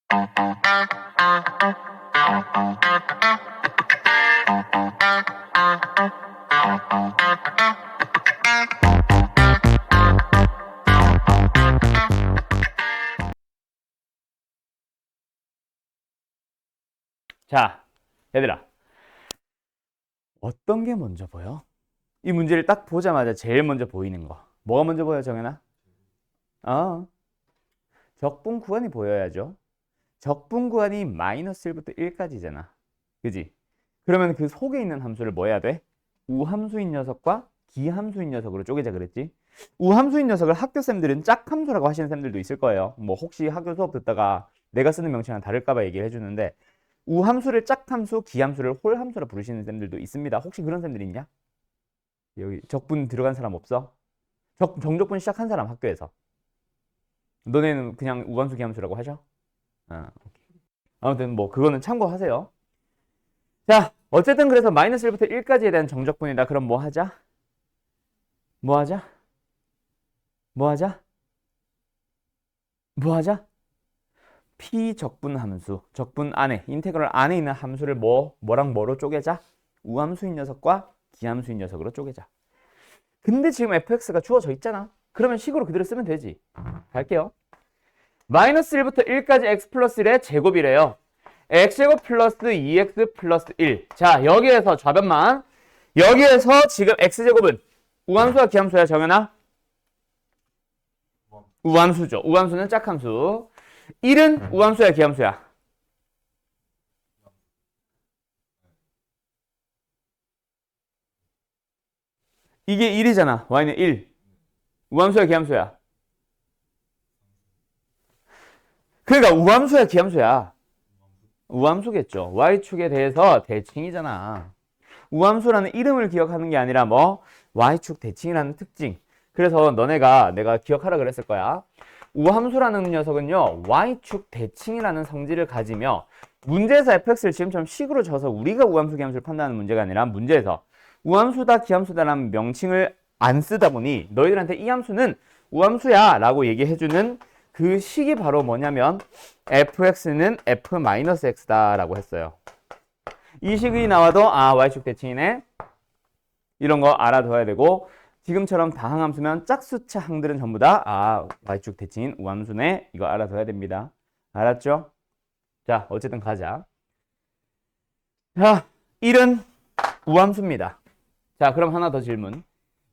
자, 얘들아. 어떤 게 먼저 보여? 이 문제를 딱 보자마자 제일 먼저 보이는 거. 뭐가 먼저 보여, 정현아? 적분 구간이 보여야죠. 적분 구간이 마이너스 1부터 1까지잖아. 그지? 그러면 그 속에 있는 함수를 뭐 해야 돼? 우함수인 녀석과 기함수인 녀석으로 쪼개자 그랬지? 우함수인 녀석을 학교 쌤들은 짝함수라고 하시는 쌤들도 있을 거예요. 뭐 혹시 학교 수업 듣다가 내가 쓰는 명칭이랑 다를까 봐 얘기를 해주는데 우함수를 짝함수, 기함수를 홀함수라 부르시는 쌤들도 있습니다. 혹시 그런 쌤들 있냐? 여기 적분 들어간 사람 없어? 정적분 시작한 사람 학교에서. 너네는 그냥 우함수, 기함수라고 하셔? 오케이. 아무튼 뭐 그거는 참고하세요. 자, 어쨌든 그래서 마이너스 1부터 1까지에 대한 정적분이다. 그럼 뭐 하자? 뭐 하자? 뭐 하자? 뭐 하자? 피적분 함수, 적분 안에, 인테그럴 안에 있는 함수를 뭐랑 뭐로 쪼개자? 우함수인 녀석과 기함수인 녀석으로 쪼개자. 근데 지금 fx가 주어져 있잖아. 그러면 식으로 그대로 쓰면 되지. 갈게요. 마이너스 1부터 1까지 x 플러스 1의 제곱이래요. x제곱 플러스 2x 플러스 1. 자, 여기에서 좌변만. 여기에서 지금 x제곱은 우함수와 기함수야, 정연아? 우함수죠. 우함수는 짝함수. 1은 우함수야, 기함수야? 이게 1이잖아. y는 1. 우함수야, 기함수야? 그러니까 우함수야, 기함수야? 우함수겠죠. y축에 대해서 대칭이잖아. 우함수라는 이름을 기억하는 게 아니라 뭐 y축 대칭이라는 특징. 그래서 너네가 내가 기억하라 그랬을 거야. 우함수라는 녀석은요, y축 대칭이라는 성질을 가지며 문제에서 fx를 지금처럼 식으로 줘서 우리가 우함수, 기함수를 판단하는 문제가 아니라 문제에서 우함수다, 기함수다라는 명칭을 안 쓰다 보니 너희들한테 이 함수는 우함수야 라고 얘기해주는 그 식이 바로 뭐냐면 fx는 f-x다 라고 했어요. 이 식이 나와도 y축 대칭이네. 이런 거 알아둬야 되고 지금처럼 다항함수면 짝수차 항들은 전부 다 y축 대칭인 우함수네. 이거 알아둬야 됩니다. 알았죠? 자, 어쨌든 가자. 자, 1은 우함수입니다. 자, 그럼 하나 더 질문.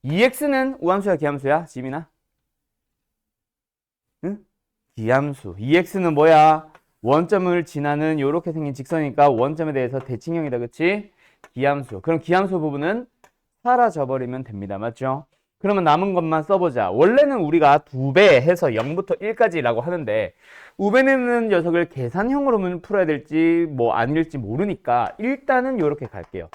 2x는 우함수야, 기함수야? 지민아? 응? 기함수. 2x는 뭐야? 원점을 지나는 이렇게 생긴 직선이니까 원점에 대해서 대칭형이다. 그치? 기함수. 그럼 기함수 부분은 사라져버리면 됩니다. 맞죠? 그러면 남은 것만 써보자. 원래는 우리가 2배 해서 0부터 1까지라고 하는데 우배내는 녀석을 계산형으로 풀어야 될지 뭐 아닐지 모르니까 일단은 이렇게 갈게요.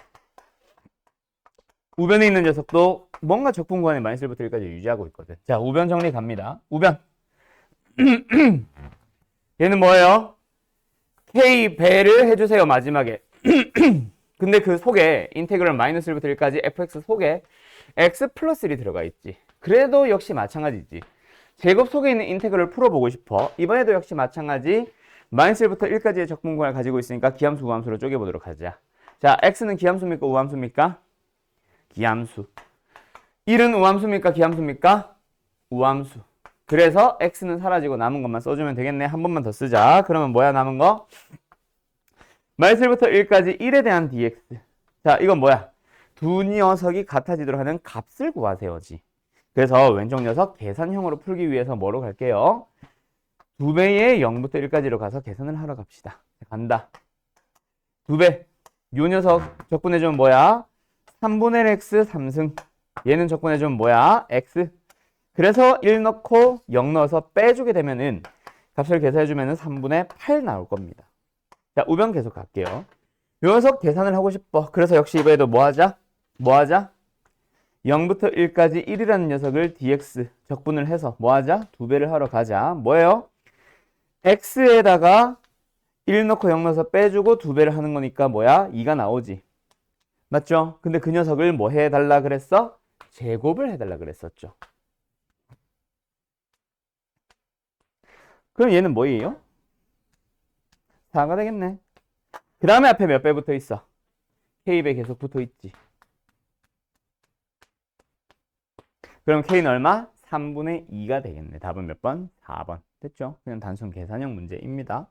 우변에 있는 녀석도 뭔가 적분 구간에 마이너스 1부터 1까지 유지하고 있거든. 자, 우변 정리 갑니다. 우변. 얘는 뭐예요? K배를 해주세요. 마지막에. 근데 그 속에 인테그럴 마이너스 1부터 1까지 fx 속에 x 플러스 1이 들어가 있지. 그래도 역시 마찬가지지. 제곱 속에 있는 인테그럴을 풀어보고 싶어. 이번에도 역시 마찬가지. 마이너스 1부터 1까지의 적분 구간을 가지고 있으니까 기함수, 우함수로 쪼개보도록 하자. 자, x는 기함수입니까? 우함수입니까? 기함수. 1은 우함수입니까? 기함수입니까? 우함수. 그래서 x는 사라지고 남은 것만 써주면 되겠네. 한 번만 더 쓰자. 그러면 뭐야 남은 거? 마이너스 1부터 1까지 1에 대한 dx. 자, 이건 뭐야? 두 녀석이 같아지도록 하는 값을 구하세요지. 그래서 왼쪽 녀석 계산형으로 풀기 위해서 뭐로 갈게요? 2배의 0부터 1까지로 가서 계산을 하러 갑시다. 간다. 2배. 요 녀석 적분해주면 뭐야? 3분의 x 3승. 얘는 적분해주면 뭐야? x. 그래서 1 넣고 0 넣어서 빼주게 되면은 값을 계산해주면 3분의 8 나올 겁니다. 자, 우변 계속 갈게요. 요 녀석 계산을 하고 싶어. 그래서 역시 이번에도 뭐 하자? 뭐 하자? 0부터 1까지 1이라는 녀석을 dx 적분을 해서 뭐 하자? 2배를 하러 가자. 뭐예요? x에다가 1 넣고 0 넣어서 빼주고 2배를 하는 거니까 뭐야? 2가 나오지. 맞죠? 근데 그 녀석을 뭐 해달라 그랬어? 제곱을 해달라 그랬었죠. 그럼 얘는 뭐예요? 4가 되겠네. 그 다음에 앞에 몇 배 붙어 있어? K배 계속 붙어 있지. 그럼 K는 얼마? 3분의 2가 되겠네. 답은 몇 번? 4번. 됐죠? 그냥 단순 계산형 문제입니다.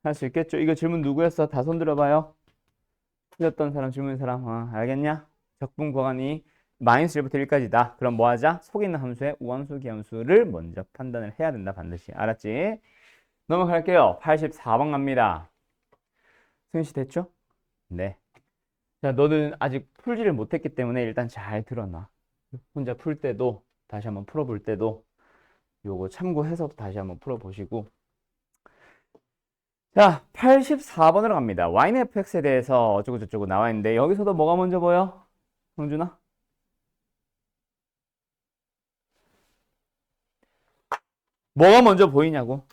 할 수 있겠죠? 이거 질문 누구였어? 다 손 들어봐요. 틀렸던 사람, 질문인 사람. 알겠냐? 적분 구간이 마이너스 1부터 1까지다. 그럼 뭐 하자? 속에 있는 함수의 우함수, 기함수를 먼저 판단을 해야 된다. 반드시. 알았지? 넘어갈게요. 84번 갑니다. 승윤 씨 됐죠? 네. 자, 너는 아직 풀지를 못했기 때문에 일단 잘 들어놔. 혼자 풀 때도 다시 한번 풀어볼 때도 요거 참고해서 다시 한번 풀어보시고. 자, 84번으로 갑니다. y는 fx에 대해서 어쩌고저쩌고 나와 있는데 여기서도 뭐가 먼저 보여? 성준아? 뭐가 먼저 보이냐고?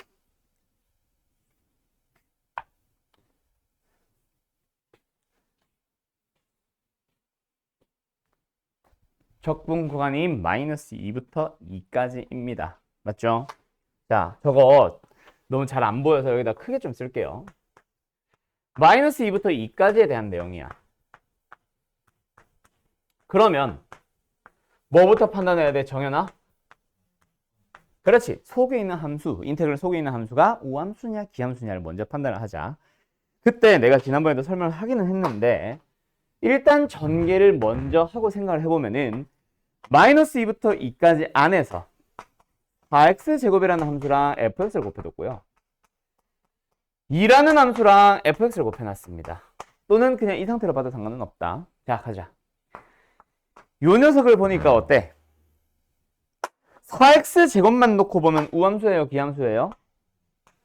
적분 구간이 마이너스 2부터 2까지입니다. 맞죠? 자, 저거 너무 잘 안 보여서 여기다 크게 좀 쓸게요. 마이너스 2부터 2까지에 대한 내용이야. 그러면 뭐부터 판단해야 돼, 정연아? 그렇지. 속에 있는 함수, 인테그럴 속에 있는 함수가 우함수냐 기함수냐를 먼저 판단을 하자. 그때 내가 지난번에도 설명을 하기는 했는데 일단 전개를 먼저 하고 생각을 해보면은 마이너스 2부터 2까지 안에서 4x제곱이라는 함수랑 fx를 곱해뒀고요. 2라는 함수랑 fx를 곱해놨습니다. 또는 그냥 이 상태로 봐도 상관은 없다. 자, 가자. 요 녀석을 보니까 어때? 4x제곱만 놓고 보면 우함수예요, 기함수예요?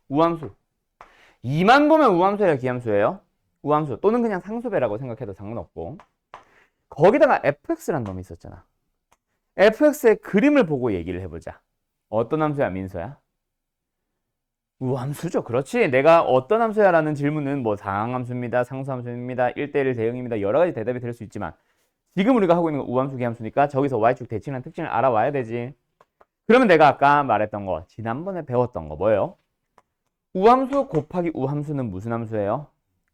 우함수. 2만 보면 우함수예요, 기함수예요? 우함수. 또는 그냥 상수배라고 생각해도 상관없고. 거기다가 fx란 놈이 있었잖아. fx의 그림을 보고 얘기를 해보자. 어떤 함수야, 민서야? 우함수죠. 그렇지. 내가 어떤 함수야 라는 질문은 뭐 상함수입니다, 상수함수입니다, 1대1 대응입니다. 여러 가지 대답이 될 수 있지만 지금 우리가 하고 있는 건 우함수, 기함수니까 저기서 y축 대칭이라는 특징을 알아와야 되지. 그러면 내가 아까 말했던 거, 지난번에 배웠던 거 뭐예요? 우함수 곱하기 우함수는 무슨 함수예요?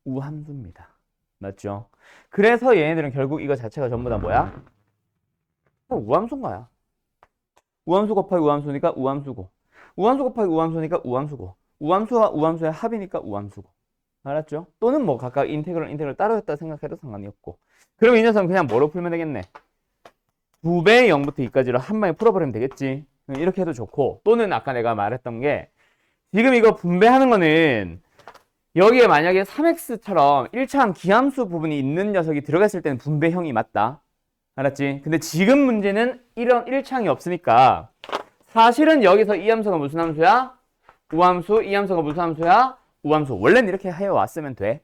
우함수입니다. 맞죠? 그래서 얘네들은 결국 이거 자체가 전부 다 뭐야? 우함수인 거야. 우함수 곱하기 우함수니까 우함수고, 우함수 곱하기 우함수니까 우함수고, 우함수와 우함수의 합이니까 우함수고. 알았죠? 또는 뭐 각각 인테그럴 따로 했다 생각해도 상관이 없고. 그럼 이 녀석은 그냥 뭐로 풀면 되겠네? 2배 0부터 2까지로 한 방에 풀어버리면 되겠지. 이렇게 해도 좋고, 또는 아까 내가 말했던 게 지금 이거 분배하는 거는 여기에 만약에 3x처럼 1차항 기함수 부분이 있는 녀석이 들어갔을 때는 분배형이 맞다. 알았지? 근데 지금 문제는 이런 1차항이 없으니까 사실은 여기서 이 함수가 무슨 함수야? 우함수. 이 함수가 무슨 함수야? 우함수. 원래는 이렇게 해왔으면 돼.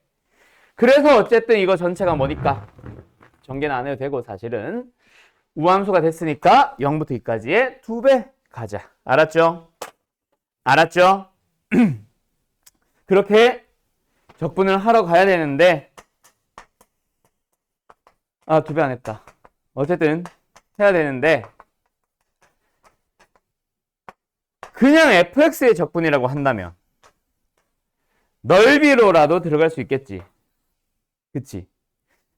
그래서 어쨌든 이거 전체가 뭐니까 전개는 안 해도 되고 사실은 우함수가 됐으니까 0부터 2까지의 2배 가자. 알았죠? 알았죠? 그렇게 적분을 하러 가야 되는데 2배 안 했다. 어쨌든 해야 되는데 그냥 fx의 적분이라고 한다면 넓이로라도 들어갈 수 있겠지. 그치?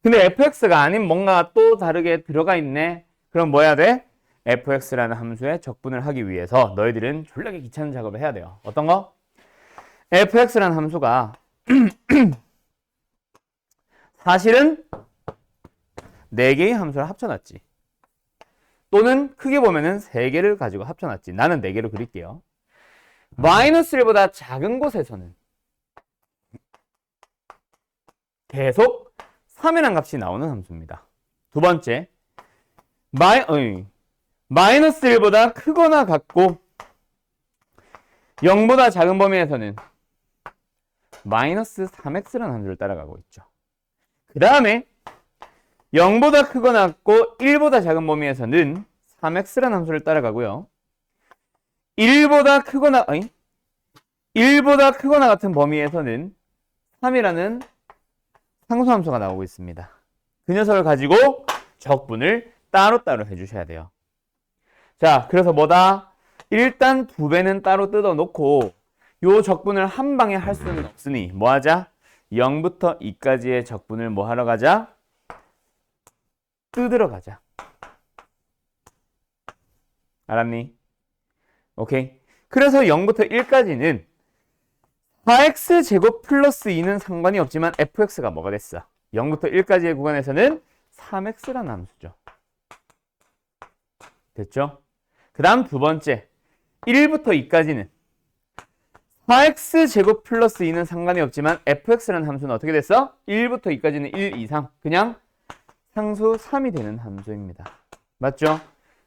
근데 fx가 아닌 뭔가 또 다르게 들어가 있네. 그럼 뭐 해야 돼? fx라는 함수의 적분을 하기 위해서 너희들은 졸라게 귀찮은 작업을 해야 돼요. 어떤 거? fx라는 함수가 사실은 4개의 함수를 합쳐놨지. 또는 크게 보면은 3개를 가지고 합쳐놨지. 나는 4개로 그릴게요. 마이너스 1보다 작은 곳에서는 계속 3이라는 값이 나오는 함수입니다. 두 번째, 마이너스 1보다 크거나 같고 0보다 작은 범위에서는 마이너스 3x라는 함수를 따라가고 있죠. 그 다음에 0보다 크거나 같고 1보다 작은 범위에서는 3x라는 함수를 따라가고요. 1보다 크거나 같은 범위에서는 3이라는 상수함수가 나오고 있습니다. 그 녀석을 가지고 적분을 따로따로 해주셔야 돼요. 자, 그래서 뭐다? 일단 2배는 따로 뜯어놓고 요 적분을 한 방에 할 수는 없으니 뭐 하자? 0부터 2까지의 적분을 뭐 하러 가자? 뜯으러 가자. 알았니? 오케이. 그래서 0부터 1까지는 4x제곱 플러스 2는 상관이 없지만 fx가 뭐가 됐어? 0부터 1까지의 구간에서는 3x라는 함수죠. 됐죠? 그 다음 두 번째 1부터 2까지는 4x제곱 플러스 2는 상관이 없지만 fx라는 함수는 어떻게 됐어? 1부터 2까지는 1 이상 그냥 상수 3이 되는 함수입니다. 맞죠?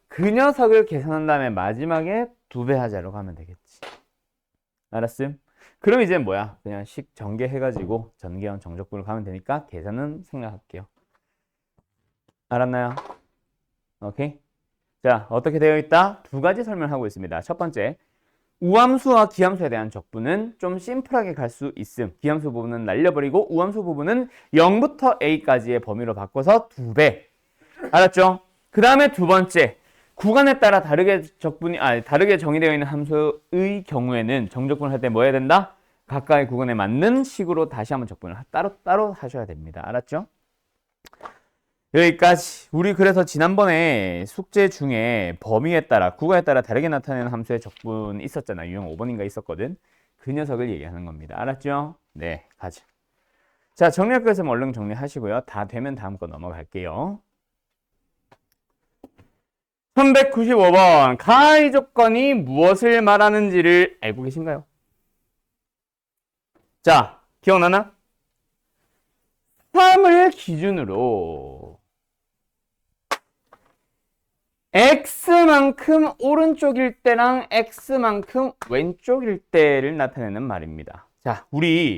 그 녀석을 계산한 다음에 마지막에 2배 하자로 가면 되겠지. 알았음? 그럼 이제 뭐야? 그냥 식 전개해가지고 전개형 정적분을 가면 되니까 계산은 생략할게요. 알았나요? 오케이? 자, 어떻게 되어 있다? 두 가지 설명하고 있습니다. 첫 번째, 우함수와 기함수에 대한 적분은 좀 심플하게 갈 수 있음. 기함수 부분은 날려버리고 우함수 부분은 0부터 a까지의 범위로 바꿔서 2배. 알았죠? 그 다음에 두 번째, 구간에 따라 다르게 다르게 정의되어 있는 함수의 경우에는 정적분을 할 때 뭐 해야 된다? 각각의 구간에 맞는 식으로 다시 한번 적분을 따로 하셔야 됩니다. 알았죠? 여기까지. 우리 그래서 지난번에 숙제 중에 범위에 따라 구간에 따라 다르게 나타내는 함수의 적분 있었잖아. 유형 5번인가 있었거든. 그 녀석을 얘기하는 겁니다. 알았죠? 네, 가자. 자, 정리할 거 있으면 얼른 정리하시고요. 다 되면 다음 거 넘어갈게요. 395번. 가의 조건이 무엇을 말하는지를 알고 계신가요? 자, 기억나나? 3을 기준으로 x만큼 오른쪽일 때랑 x만큼 왼쪽일 때를 나타내는 말입니다. 자, 우리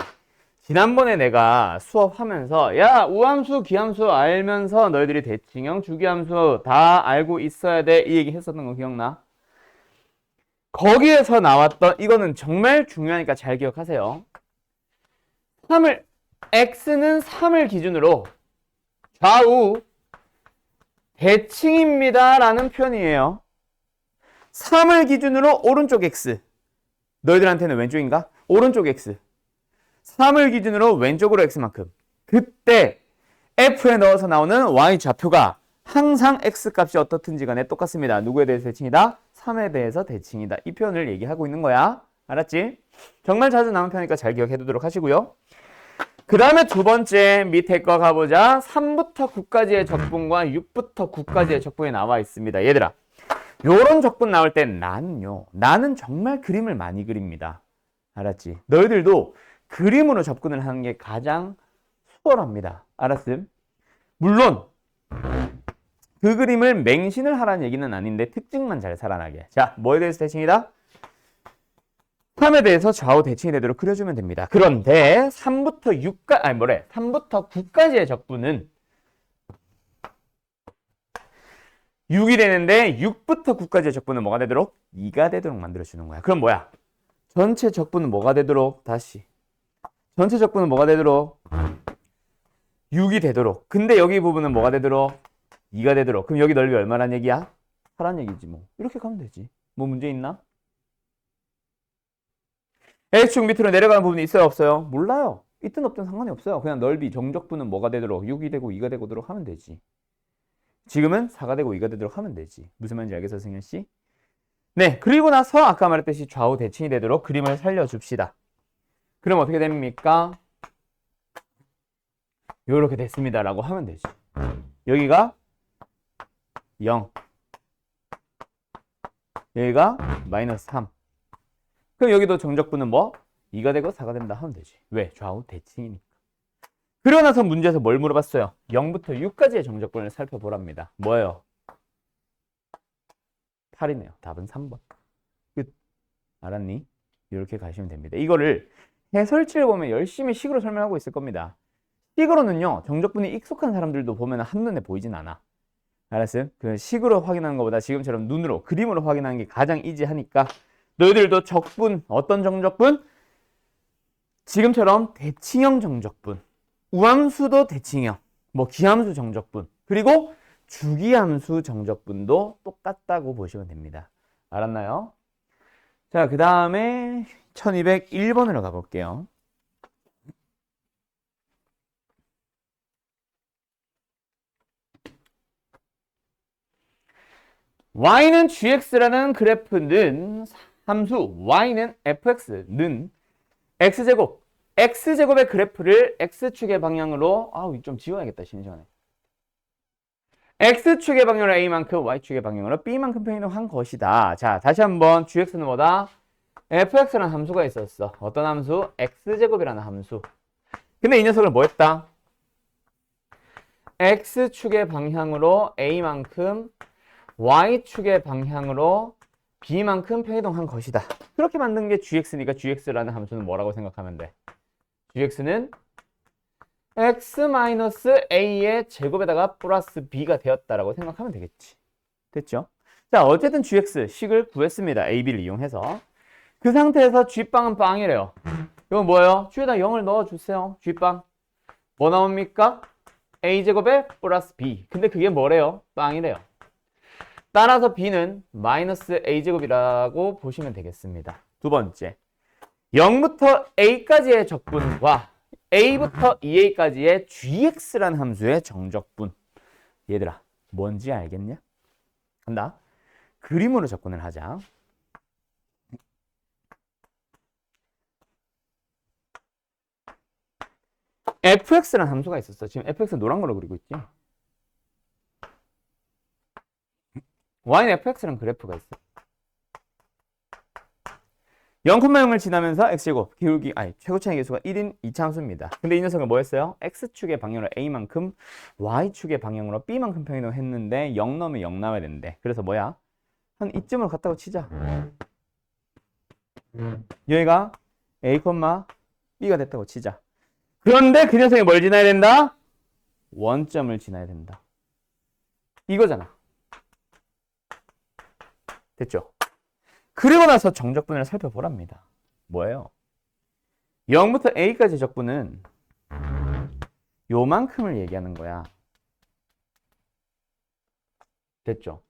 지난번에 내가 수업하면서 야, 우함수, 기함수 알면서 너희들이 대칭형, 주기함수 다 알고 있어야 돼 이 얘기 했었던 거 기억나? 거기에서 나왔던 이거는 정말 중요하니까 잘 기억하세요. x는 3을 기준으로 좌우 대칭입니다 라는 표현이에요. 3을 기준으로 오른쪽 x. 너희들한테는 왼쪽인가? 오른쪽 x. 3을 기준으로 왼쪽으로 x만큼. 그때 f에 넣어서 나오는 y 좌표가 항상 x 값이 어떻든지 간에 똑같습니다. 누구에 대해서 대칭이다? 3에 대해서 대칭이다. 이 표현을 얘기하고 있는 거야. 알았지? 정말 자주 나오는 표현이니까 잘 기억해 두도록 하시고요. 그 다음에 두 번째 밑에 거 가보자. 3부터 9까지의 적분과 6부터 9까지의 적분이 나와 있습니다. 얘들아, 요런 적분 나올 때 나는 정말 그림을 많이 그립니다. 알았지? 너희들도 그림으로 접근을 하는 게 가장 수월합니다. 알았음? 물론 그 그림을 맹신을 하라는 얘기는 아닌데 특징만 잘 살아나게. 자, 뭐에 대해서 대칭이다? 3에 대해서 좌우 대칭이 되도록 그려주면 됩니다. 그런데 3부터 9까지의 적분은 6이 되는데 6부터 9까지의 적분은 뭐가 되도록? 2가 되도록 만들어주는 거야. 그럼 뭐야? 전체 적분은 뭐가 되도록? 전체 적분은 뭐가 되도록? 6이 되도록. 근데 여기 부분은 뭐가 되도록? 2가 되도록. 그럼 여기 넓이 얼마란 얘기야? 8란 얘기지 뭐. 이렇게 가면 되지. 뭐 문제 있나? X축 밑으로 내려가는 부분이 있어요? 없어요? 몰라요. 있든 없든 상관이 없어요. 그냥 넓이, 정적분은 뭐가 되도록 6이 되고 2가 되도록 하면 되지. 지금은 4가 되고 2가 되도록 하면 되지. 무슨 말인지 알겠어요, 승현씨? 네, 그리고 나서 아까 말했듯이 좌우 대칭이 되도록 그림을 살려줍시다. 그럼 어떻게 됩니까? 요렇게 됐습니다 라고 하면 되지. 여기가 0, 여기가 마이너스 3. 그럼 여기도 정적분은 뭐? 2가 되고 4가 된다 하면 되지. 왜? 좌우 대칭이니까. 그러고 나서 문제에서 뭘 물어봤어요? 0부터 6까지의 정적분을 살펴보랍니다. 뭐예요? 8이네요. 답은 3번. 끝. 알았니? 이렇게 가시면 됩니다. 이거를 해설지를 보면 열심히 식으로 설명하고 있을 겁니다. 식으로는요, 정적분이 익숙한 사람들도 보면 한눈에 보이진 않아. 알았어요? 그 식으로 확인하는 것보다 지금처럼 눈으로, 그림으로 확인하는 게 가장 이지하니까 너희들도 적분, 어떤 정적분? 지금처럼 대칭형 정적분, 우함수도 대칭형, 뭐 기함수 정적분, 그리고 주기함수 정적분도 똑같다고 보시면 됩니다. 알았나요? 자, 그 다음에 1201번으로 가볼게요. y는 gx라는 그래프는 함수 y는 fx는 x제곱 x제곱의 그래프를 x축의 방향으로 좀 지워야겠다 쉬는 시간에 x축의 방향으로 a만큼 y축의 방향으로 b만큼 평행한 것이다. 자, 다시 한번 gx는 뭐다? fx라는 함수가 있었어. 어떤 함수? x제곱이라는 함수. 근데 이 녀석을 뭐 했다? x축의 방향으로 a만큼 y축의 방향으로 b만큼 평이동한 것이다. 그렇게 만든 게 gx니까 gx라는 함수는 뭐라고 생각하면 돼? gx는 x-a의 제곱에다가 플러스 b가 되었다라고 생각하면 되겠지. 됐죠? 자, 어쨌든 gx 식을 구했습니다. a, b를 이용해서. 그 상태에서 g빵은 빵이래요. 이건 뭐예요? g에다 0을 넣어주세요. g빵. 뭐 나옵니까? a제곱에 플러스 b. 근데 그게 뭐래요? 빵이래요. 따라서 b는 마이너스 a제곱이라고 보시면 되겠습니다. 두 번째, 0부터 a까지의 적분과 a부터 2a까지의 gx라는 함수의 정적분. 얘들아, 뭔지 알겠냐? 간다. 그림으로 접근을 하자. fx라는 함수가 있었어. 지금 fx 노란 걸로 그리고 있지. y는 fx라는 그래프가 있어. 0,0을 지나면서 x제곱, 기울기, 최고 차이 계수가 1인 2차함수입니다. 근데 이 녀석은 뭐 했어요? x축의 방향으로 a만큼, y축의 방향으로 b만큼 평행을 했는데 0 넣으면 0 나와야 되는데. 그래서 뭐야? 한 이쯤으로 갔다고 치자. 여기가 a, b가 됐다고 치자. 그런데 그 녀석이 뭘 지나야 된다? 원점을 지나야 된다. 이거잖아. 됐죠? 그리고 나서 정적분을 살펴보랍니다. 뭐예요? 0부터 a까지 적분은 요만큼을 얘기하는 거야. 됐죠?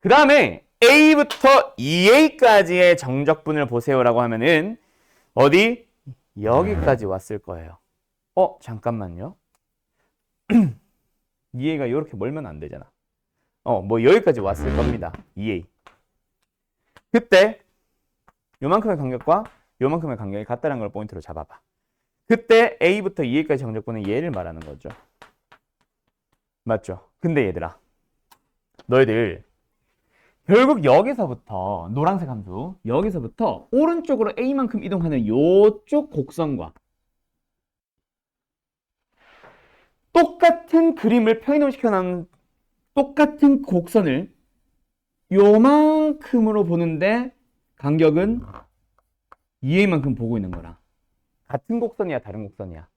그 다음에 a부터 2a까지의 정적분을 보세요라고 하면은 어디? 여기까지 왔을 거예요. 잠깐만요. 2a가 이렇게 멀면 안 되잖아. 뭐 여기까지 왔을 겁니다. 2a. 그때 요만큼의 간격과 요만큼의 간격이 같다는 걸 포인트로 잡아봐. 그때 a부터 2a까지 정적분은 얘를 말하는 거죠. 맞죠? 근데 얘들아, 너희들 결국 여기서부터 노란색 함수, 여기서부터 오른쪽으로 a만큼 이동하는 요쪽 곡선과 똑같은 그림을 평행시켜 놓은 똑같은 곡선을 요만큼으로 보는데 간격은 2a만큼 보고 있는 거라. 같은 곡선이야, 다른 곡선이야?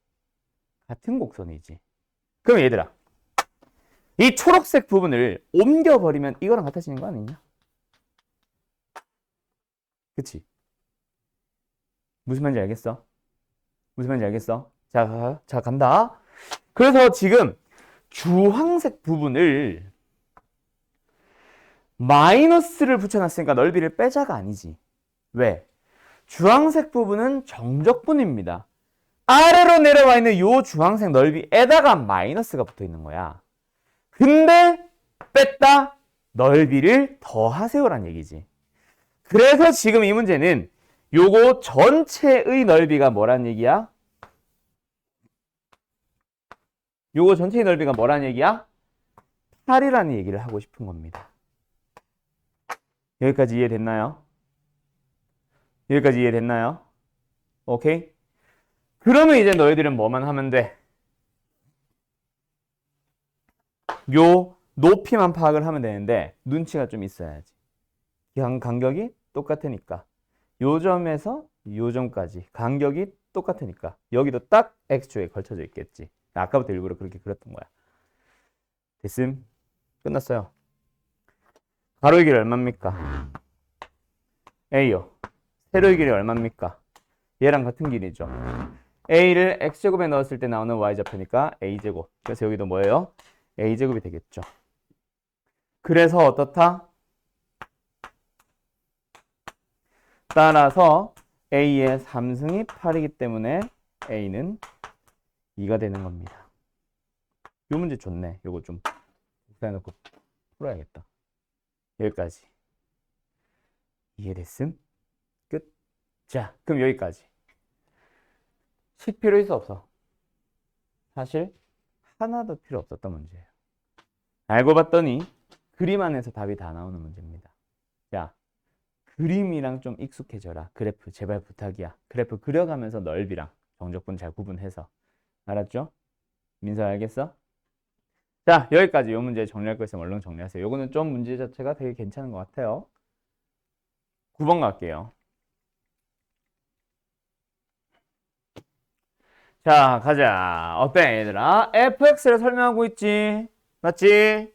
같은 곡선이지. 그럼 얘들아, 이 초록색 부분을 옮겨버리면 이거랑 같아지는 거 아니냐? 그치? 무슨 말인지 알겠어? 무슨 말인지 알겠어? 자, 간다. 그래서 지금 주황색 부분을 마이너스를 붙여놨으니까 넓이를 빼자가 아니지. 왜? 주황색 부분은 정적분입니다. 아래로 내려와 있는 요 주황색 넓이에다가 마이너스가 붙어 있는 거야. 근데 뺐다? 넓이를 더하세요란 얘기지. 그래서 지금 이 문제는 요거 전체의 넓이가 뭐란 얘기야? 요거 전체의 넓이가 뭐란 얘기야? 8이라는 얘기를 하고 싶은 겁니다. 여기까지 이해됐나요? 여기까지 이해됐나요? 오케이? 그러면 이제 너희들은 뭐만 하면 돼? 요 높이만 파악을 하면 되는데 눈치가 좀 있어야지. 간격이 똑같으니까 요 점에서 요 점까지 간격이 똑같으니까 여기도 딱 x축에 걸쳐져 있겠지. 아까부터 일부러 그렇게 그렸던 거야. 됐음? 끝났어요. 가로의 길이 얼마입니까? a요. 세로의 길이 얼마입니까? 얘랑 같은 길이죠. a를 x제곱에 넣었을 때 나오는 y좌표니까 a제곱. 그래서 여기도 뭐예요? a제곱이 되겠죠. 그래서 어떻다? 따라서 A의 3승이 8이기 때문에 A는 2가 되는 겁니다. 이 문제 좋네. 요거 좀 해놓고 풀어야겠다. 여기까지. 이해됐음? 끝. 자, 그럼 여기까지. 식 필요 있어 없어? 사실 하나도 필요 없었던 문제예요. 알고 봤더니 그림 안에서 답이 다 나오는 문제입니다. 자, 그림이랑 좀 익숙해져라. 그래프 제발 부탁이야. 그래프 그려가면서 넓이랑 정적분 잘 구분해서. 알았죠? 민서 알겠어? 자, 여기까지 이 문제 정리할 거 있으면 얼른 정리하세요. 요거는 좀 문제 자체가 되게 괜찮은 것 같아요. 9번 갈게요. 자, 가자. 어때, 얘들아? fx를 설명하고 있지? 맞지?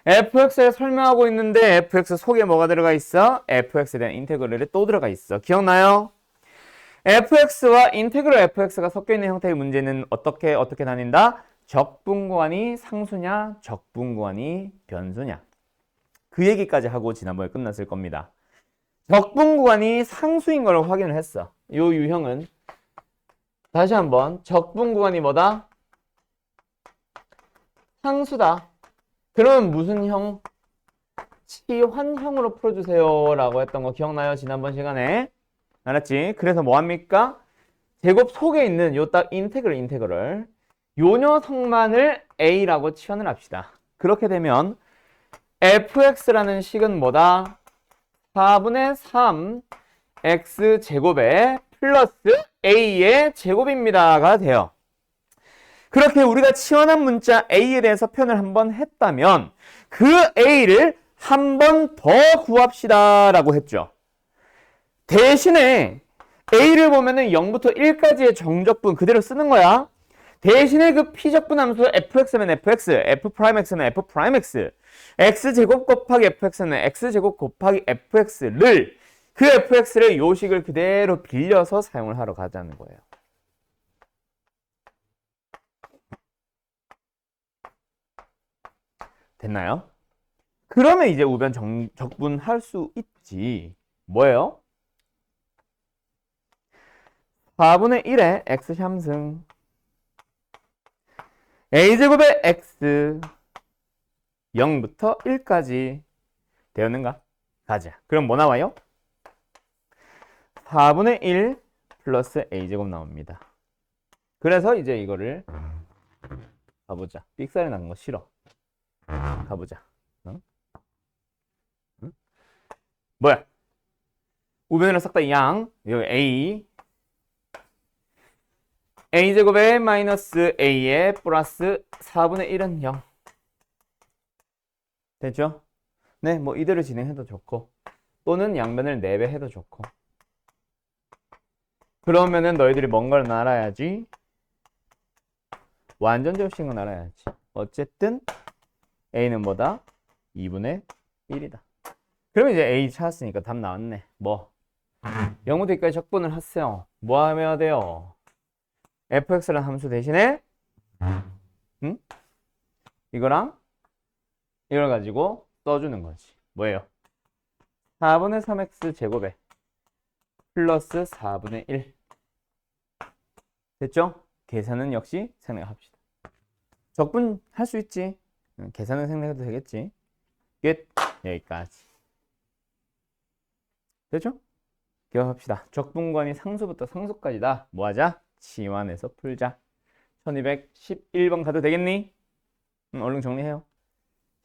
fx를 설명하고 있는데 fx 속에 뭐가 들어가 있어? fx에 대한 인테그럴이 또 들어가 있어. 기억나요? fx와 인테그럴 fx가 섞여 있는 형태의 문제는 어떻게 나뉜다? 적분구간이 상수냐, 적분구간이 변수냐. 그 얘기까지 하고 지난번에 끝났을 겁니다. 적분구간이 상수인 걸 확인을 했어. 이 유형은 다시 한번 적분구간이 뭐다? 상수다. 그러면 무슨 형? 치환형으로 풀어주세요 라고 했던 거 기억나요? 지난번 시간에. 알았지? 그래서 뭐합니까? 제곱 속에 있는 요 딱 인테그럴 요 녀석만을 A라고 치환을 합시다. 그렇게 되면 fx라는 식은 뭐다? 4분의 3 x제곱에 플러스 a의 제곱입니다가 돼요. 그렇게 우리가 치환한 문자 a에 대해서 표현을 한번 했다면 그 a를 한 번 더 구합시다 라고 했죠. 대신에 a를 보면은 0부터 1까지의 정적분 그대로 쓰는 거야. 대신에 그 p적분 함수 fx면 fx, f'x면 f'x, x제곱 곱하기 fx는 x제곱 곱하기 fx를 그 fx를 요식을 그대로 빌려서 사용을 하러 가자는 거예요. 됐나요? 그러면 이제 우변 적분할 수 있지. 뭐예요? 4분의 1의 x 샴승 a제곱의 x 0부터 1까지 되었는가? 가자. 그럼 뭐 나와요? 4분의 1 플러스 a제곱 나옵니다. 그래서 이제 이거를 가보자. 삑사리 나는 거 싫어. 가보자. 응? 응? 뭐야? 우변으로 싹 다 양. 여기 a제곱에 마이너스 a에 플러스 4분의 1은 0. 됐죠? 네, 뭐 이대로 진행해도 좋고 또는 양변을 4배 해도 좋고. 그러면은 너희들이 뭔가를 알아야지. 완전 접신 건 알아야지. 어쨌든 a는 뭐다? 2분의 1이다. 그러면 이제 a 찾았으니까 답 나왔네. 뭐? 0부터 2까지 적분을 하세요. 뭐 하면 돼요? fx라는 함수 대신에 응? 이거랑 이걸 가지고 써주는 거지. 뭐예요? 4분의 3x 제곱에 플러스 4분의 1. 됐죠? 계산은 역시 생략합시다. 적분 할 수 있지. 계산은 생략해도 되겠지. 끝. 여기까지. 됐죠? 기억합시다. 적분관이 상수부터 상수까지다. 뭐 하자? 치환해서 풀자. 1211번 가도 되겠니? 얼른 정리해요.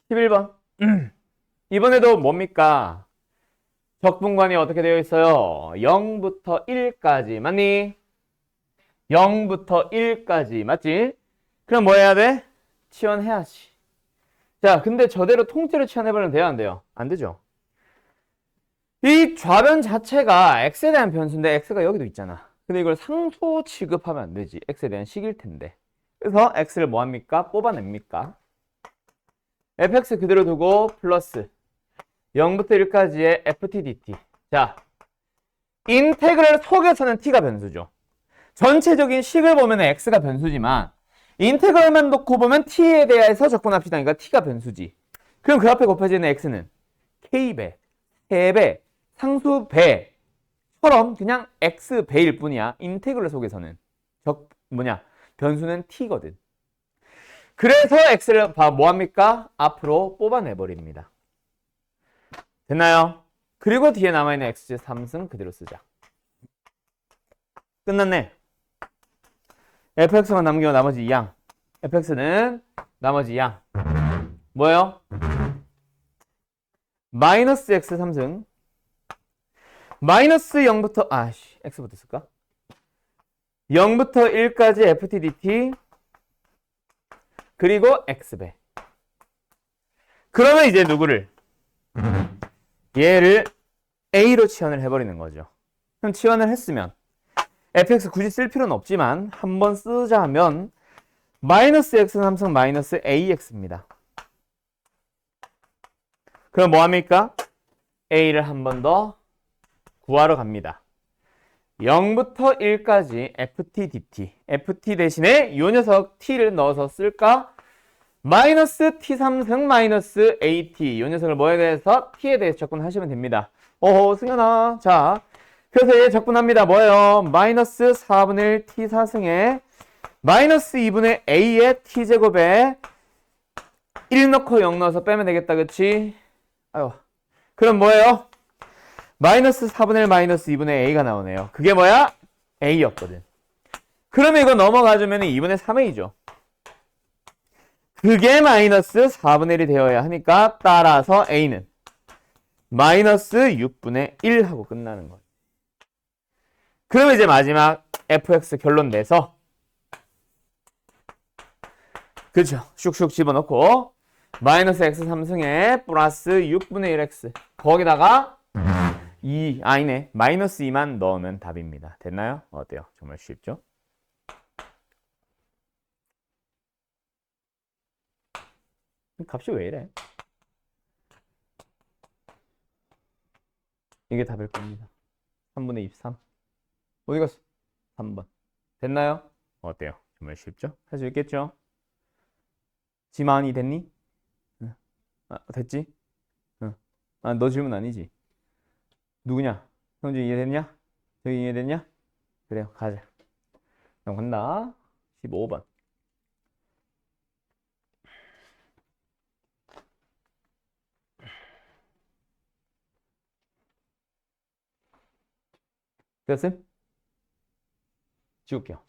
11번. 이번에도 뭡니까? 적분관이 어떻게 되어 있어요? 0부터 1까지. 맞니? 0부터 1까지. 맞지? 그럼 뭐 해야 돼? 치환해야지. 자, 근데 저대로 통째로 치환해버리면 돼요? 안 돼요? 안 되죠? 이 좌변 자체가 x에 대한 변수인데 x가 여기도 있잖아. 근데 이걸 상수 취급하면 안 되지. x에 대한 식일 텐데. 그래서 x를 뭐 합니까? 뽑아냅니까? fx 그대로 두고 플러스 0부터 1까지의 ft dt. 자, 인테그럴 속에서는 t가 변수죠. 전체적인 식을 보면 x가 변수지만 인테그럴만 놓고 보면 t에 대해서 적분합시다. 그러니까 t가 변수지. 그럼 그 앞에 곱해지는 x는 k배, 3배, 상수배, x처럼 그냥 x 배일 뿐이야. 인테그럴 속에서는 변수는 t거든. 그래서 x를 뭐합니까? 앞으로 뽑아내버립니다. 됐나요? 그리고 뒤에 남아있는 x 3승 그대로 쓰자. 끝났네. fx만 남기고 나머지 2양. fx는 나머지 2양. 뭐예요? 마이너스 x 3승. 마이너스 0부터 x부터 쓸까? 0부터 1까지 ft dt 그리고 x배. 그러면 이제 누구를? 얘를 a로 치환을 해버리는 거죠. 그럼 치환을 했으면 fx 굳이 쓸 필요는 없지만 한번 쓰자면 마이너스 x 3승 마이너스 ax입니다. 그럼 뭐합니까? a를 한 번 더 구하러 갑니다. 0부터 1까지 ft dt. ft 대신에 이 녀석 t를 넣어서 쓸까? 마이너스 t 3승 마이너스 at. 이 녀석을 뭐에 대해서? t에 대해서 접근하시면 됩니다. 승현아. 자, 그래서 얘 적분합니다. 뭐예요? 마이너스 4분의 1 t 4승에 마이너스 2분의 a의 t제곱에 1 넣고 0 넣어서 빼면 되겠다. 그치? 아유. 그럼 뭐예요? 마이너스 4분의 1 마이너스 2분의 a가 나오네요. 그게 뭐야? a였거든. 그러면 이거 넘어가주면 2분의 3a죠. 그게 마이너스 4분의 1이 되어야 하니까 따라서 a는 마이너스 6분의 1 하고 끝나는 거예요. 그러면 이제 마지막 fx 결론 내서 그죠? 슉슉 집어넣고 마이너스 x 3승에 플러스 6분의 1x 거기다가 마이너스 2만 넣으면 답입니다. 됐나요? 어때요? 정말 쉽죠? 값이 왜 이래? 이게 답일 겁니다. 3분의 23. 어디 갔어? 3번. 됐나요? 어때요? 정말 쉽죠? 할 수 있겠죠? 지만이 됐니? 응. 됐지? 응. 너 질문 아니지? 누구냐? 형준 이해됐냐? 저기 이해됐냐? 그래요. 가자. 그럼 간다. 15번. 됐음? 지울게요.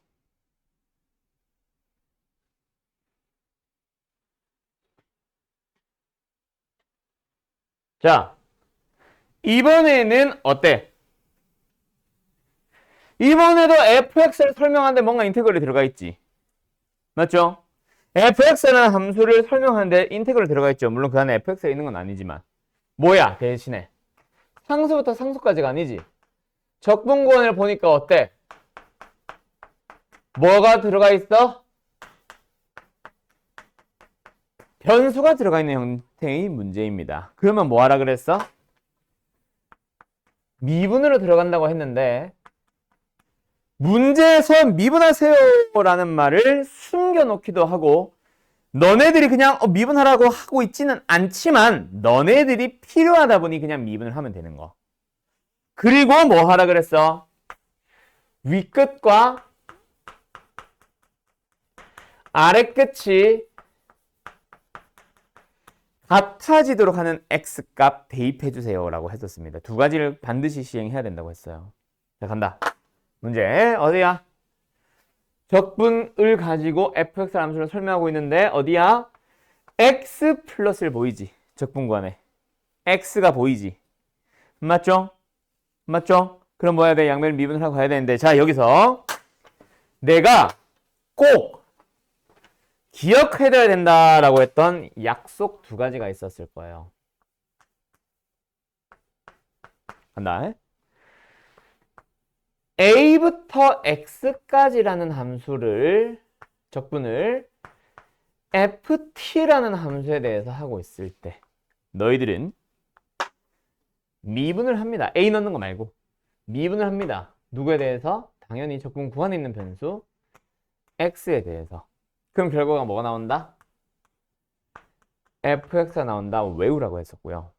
자, 이번에는 어때? 이번에도 fx를 설명하는데 뭔가 인테그럴이 들어가 있지. 맞죠? fx라는 함수를 설명하는데 인테그럴 들어가 있죠. 물론 그 안에 fx가 있는 건 아니지만. 뭐야, 대신에? 상수부터 상수까지가 아니지. 적분구원을 보니까 어때? 뭐가 들어가 있어? 변수가 들어가 있는 형태의 문제입니다. 그러면 뭐 하라 그랬어? 미분으로 들어간다고 했는데 문제에서 미분하세요 라는 말을 숨겨놓기도 하고 너네들이 그냥 미분하라고 하고 있지는 않지만 너네들이 필요하다 보니 그냥 미분을 하면 되는 거. 그리고 뭐 하라 그랬어? 윗끝과 아래끝이 같아지도록 하는 x값 대입해주세요 라고 했었습니다. 두 가지를 반드시 시행해야 된다고 했어요. 자, 간다. 문제 어디야? 적분을 가지고 fx 함수를 설명하고 있는데 어디야? x 플러스를 보이지? 적분관에 x가 보이지? 맞죠? 맞죠? 그럼 뭐 해야 돼? 양면을 미분을 하고 가야 되는데 자, 여기서 내가 꼭 기억해둬야 된다라고 했던 약속 두 가지가 있었을 거예요. 간다. a부터 x까지라는 함수를 적분을 ft라는 함수에 대해서 하고 있을 때 너희들은 미분을 합니다. a 넣는 거 말고 미분을 합니다. 누구에 대해서? 당연히 적분 구간에 있는 변수 x에 대해서. 그럼 결과가 뭐가 나온다? fx가 나온다. 외우라고 했었고요.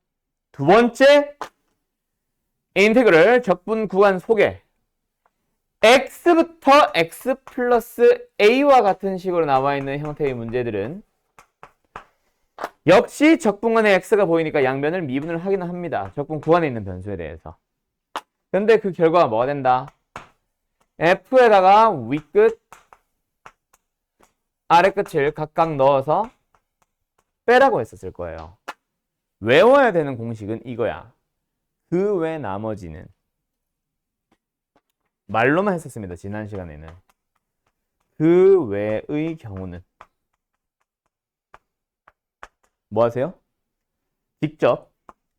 두 번째, 인테그럴 적분 구간 소개. x부터 x 플러스 a와 같은 식으로 나와 있는 형태의 문제들은 역시 적분간에 x가 보이니까 양변을 미분을 하기는 합니다. 적분 구간에 있는 변수에 대해서. 근데 그 결과가 뭐가 된다? f에다가 윗끝, 아래끝을 각각 넣어서 빼라고 했었을 거예요. 외워야 되는 공식은 이거야. 그 외 나머지는 말로만 했었습니다. 지난 시간에는. 그 외의 경우는 뭐 하세요? 직접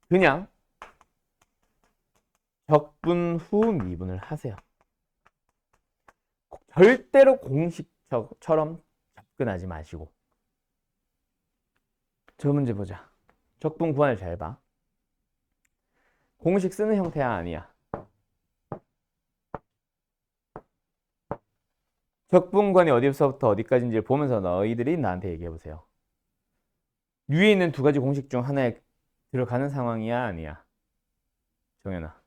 그냥 적분 후 미분을 하세요. 절대로 공식처럼 접근하지 마시고. 저 문제 보자. 적분 구간을 잘 봐. 공식 쓰는 형태야 아니야? 적분관이 어디서부터 어디까지인지를 보면서 너희들이 나한테 얘기해보세요. 위에 있는 두 가지 공식 중 하나에 들어가는 상황이야 아니야? 정연아.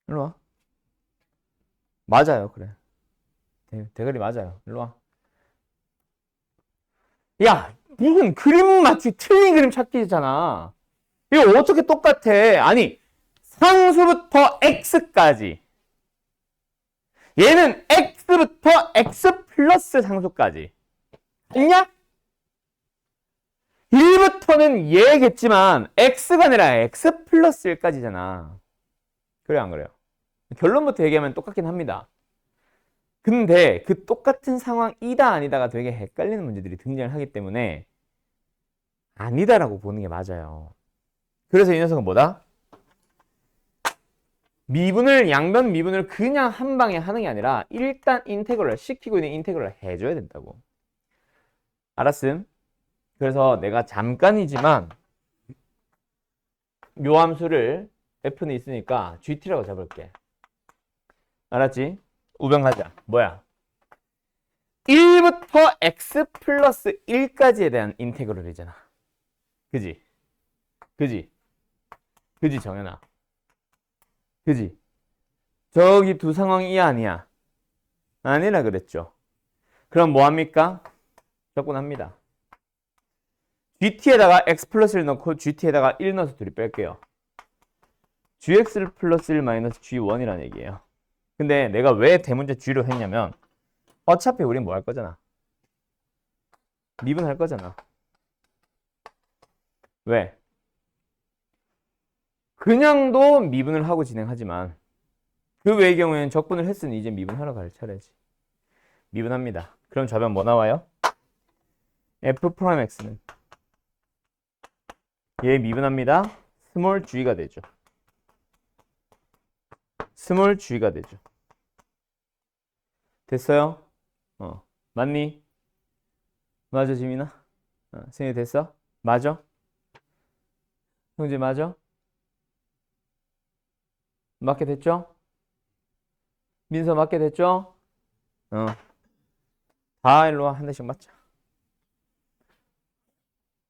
일로 와. 맞아요. 그래. 대가리 맞아요. 일로 와. 야, 무슨 그림 맞추기 틀린 그림 찾기잖아. 이거 어떻게 똑같아? 아니, 상수부터 x까지. 얘는 x부터 x 플러스 상수까지. 됐냐? 1부터는 얘겠지만 x가 아니라 x 플러스 1까지잖아. 그래 안 그래요? 결론부터 얘기하면 똑같긴 합니다. 근데 그 똑같은 상황이다 아니다가 되게 헷갈리는 문제들이 등장을 하기 때문에 아니다라고 보는 게 맞아요. 그래서 이 녀석은 뭐다? 미분을 양변 미분을 그냥 한 방에 하는 게 아니라 일단 인테그럴 시키고 있는 인테그럴을 해줘야 된다고. 알았음? 그래서 내가 잠깐이지만 요 함수를 f는 있으니까 gt라고 잡을게. 알았지? 우병하자. 뭐야? 1부터 x 플러스 1까지에 대한 인테그럴이잖아. 그지? 그지? 그지 정연아? 그지? 저기 두 상황이 아니야. 아니라 그랬죠. 그럼 뭐합니까? 적분합니다. gt에다가 x 플러스 1 넣고 gt에다가 1 넣어서 둘이 뺄게요. gx 플러스 1 마이너스 g1이라는 얘기예요. 근데 내가 왜 대문제 g로 했냐면 어차피 우린 뭐 할 거잖아. 미분할 거잖아. 왜? 그냥도 미분을 하고 진행하지만 그 외의 경우에는 적분을 했으니 이제 미분하러 갈 차례지. 미분합니다. 그럼 좌변 뭐 나와요? f'x는 얘 미분합니다. 스몰 g가 되죠. 스몰 g가 되죠. 됐어요? 맞니? 맞아 지민아? 승희 됐어? 맞아? 형제 맞아? 맞게 됐죠? 민서 맞게 됐죠? 다 일로 와. 한 대씩 맞자.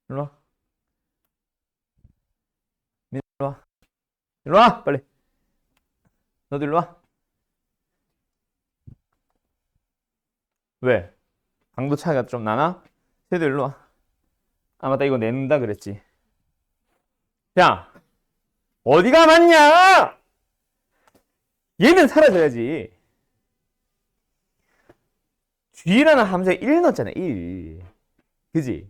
일로 와. 민서 일로 와. 일로 와 빨리. 너도 일로 와. 왜? 강도 차이가 좀 나나? 쟤도 일로 와. 아 맞다 이거 낸다 그랬지. 자 어디가 맞냐? 얘는 사라져야지. g라는 함수에 1 넣었잖아 1. 그지?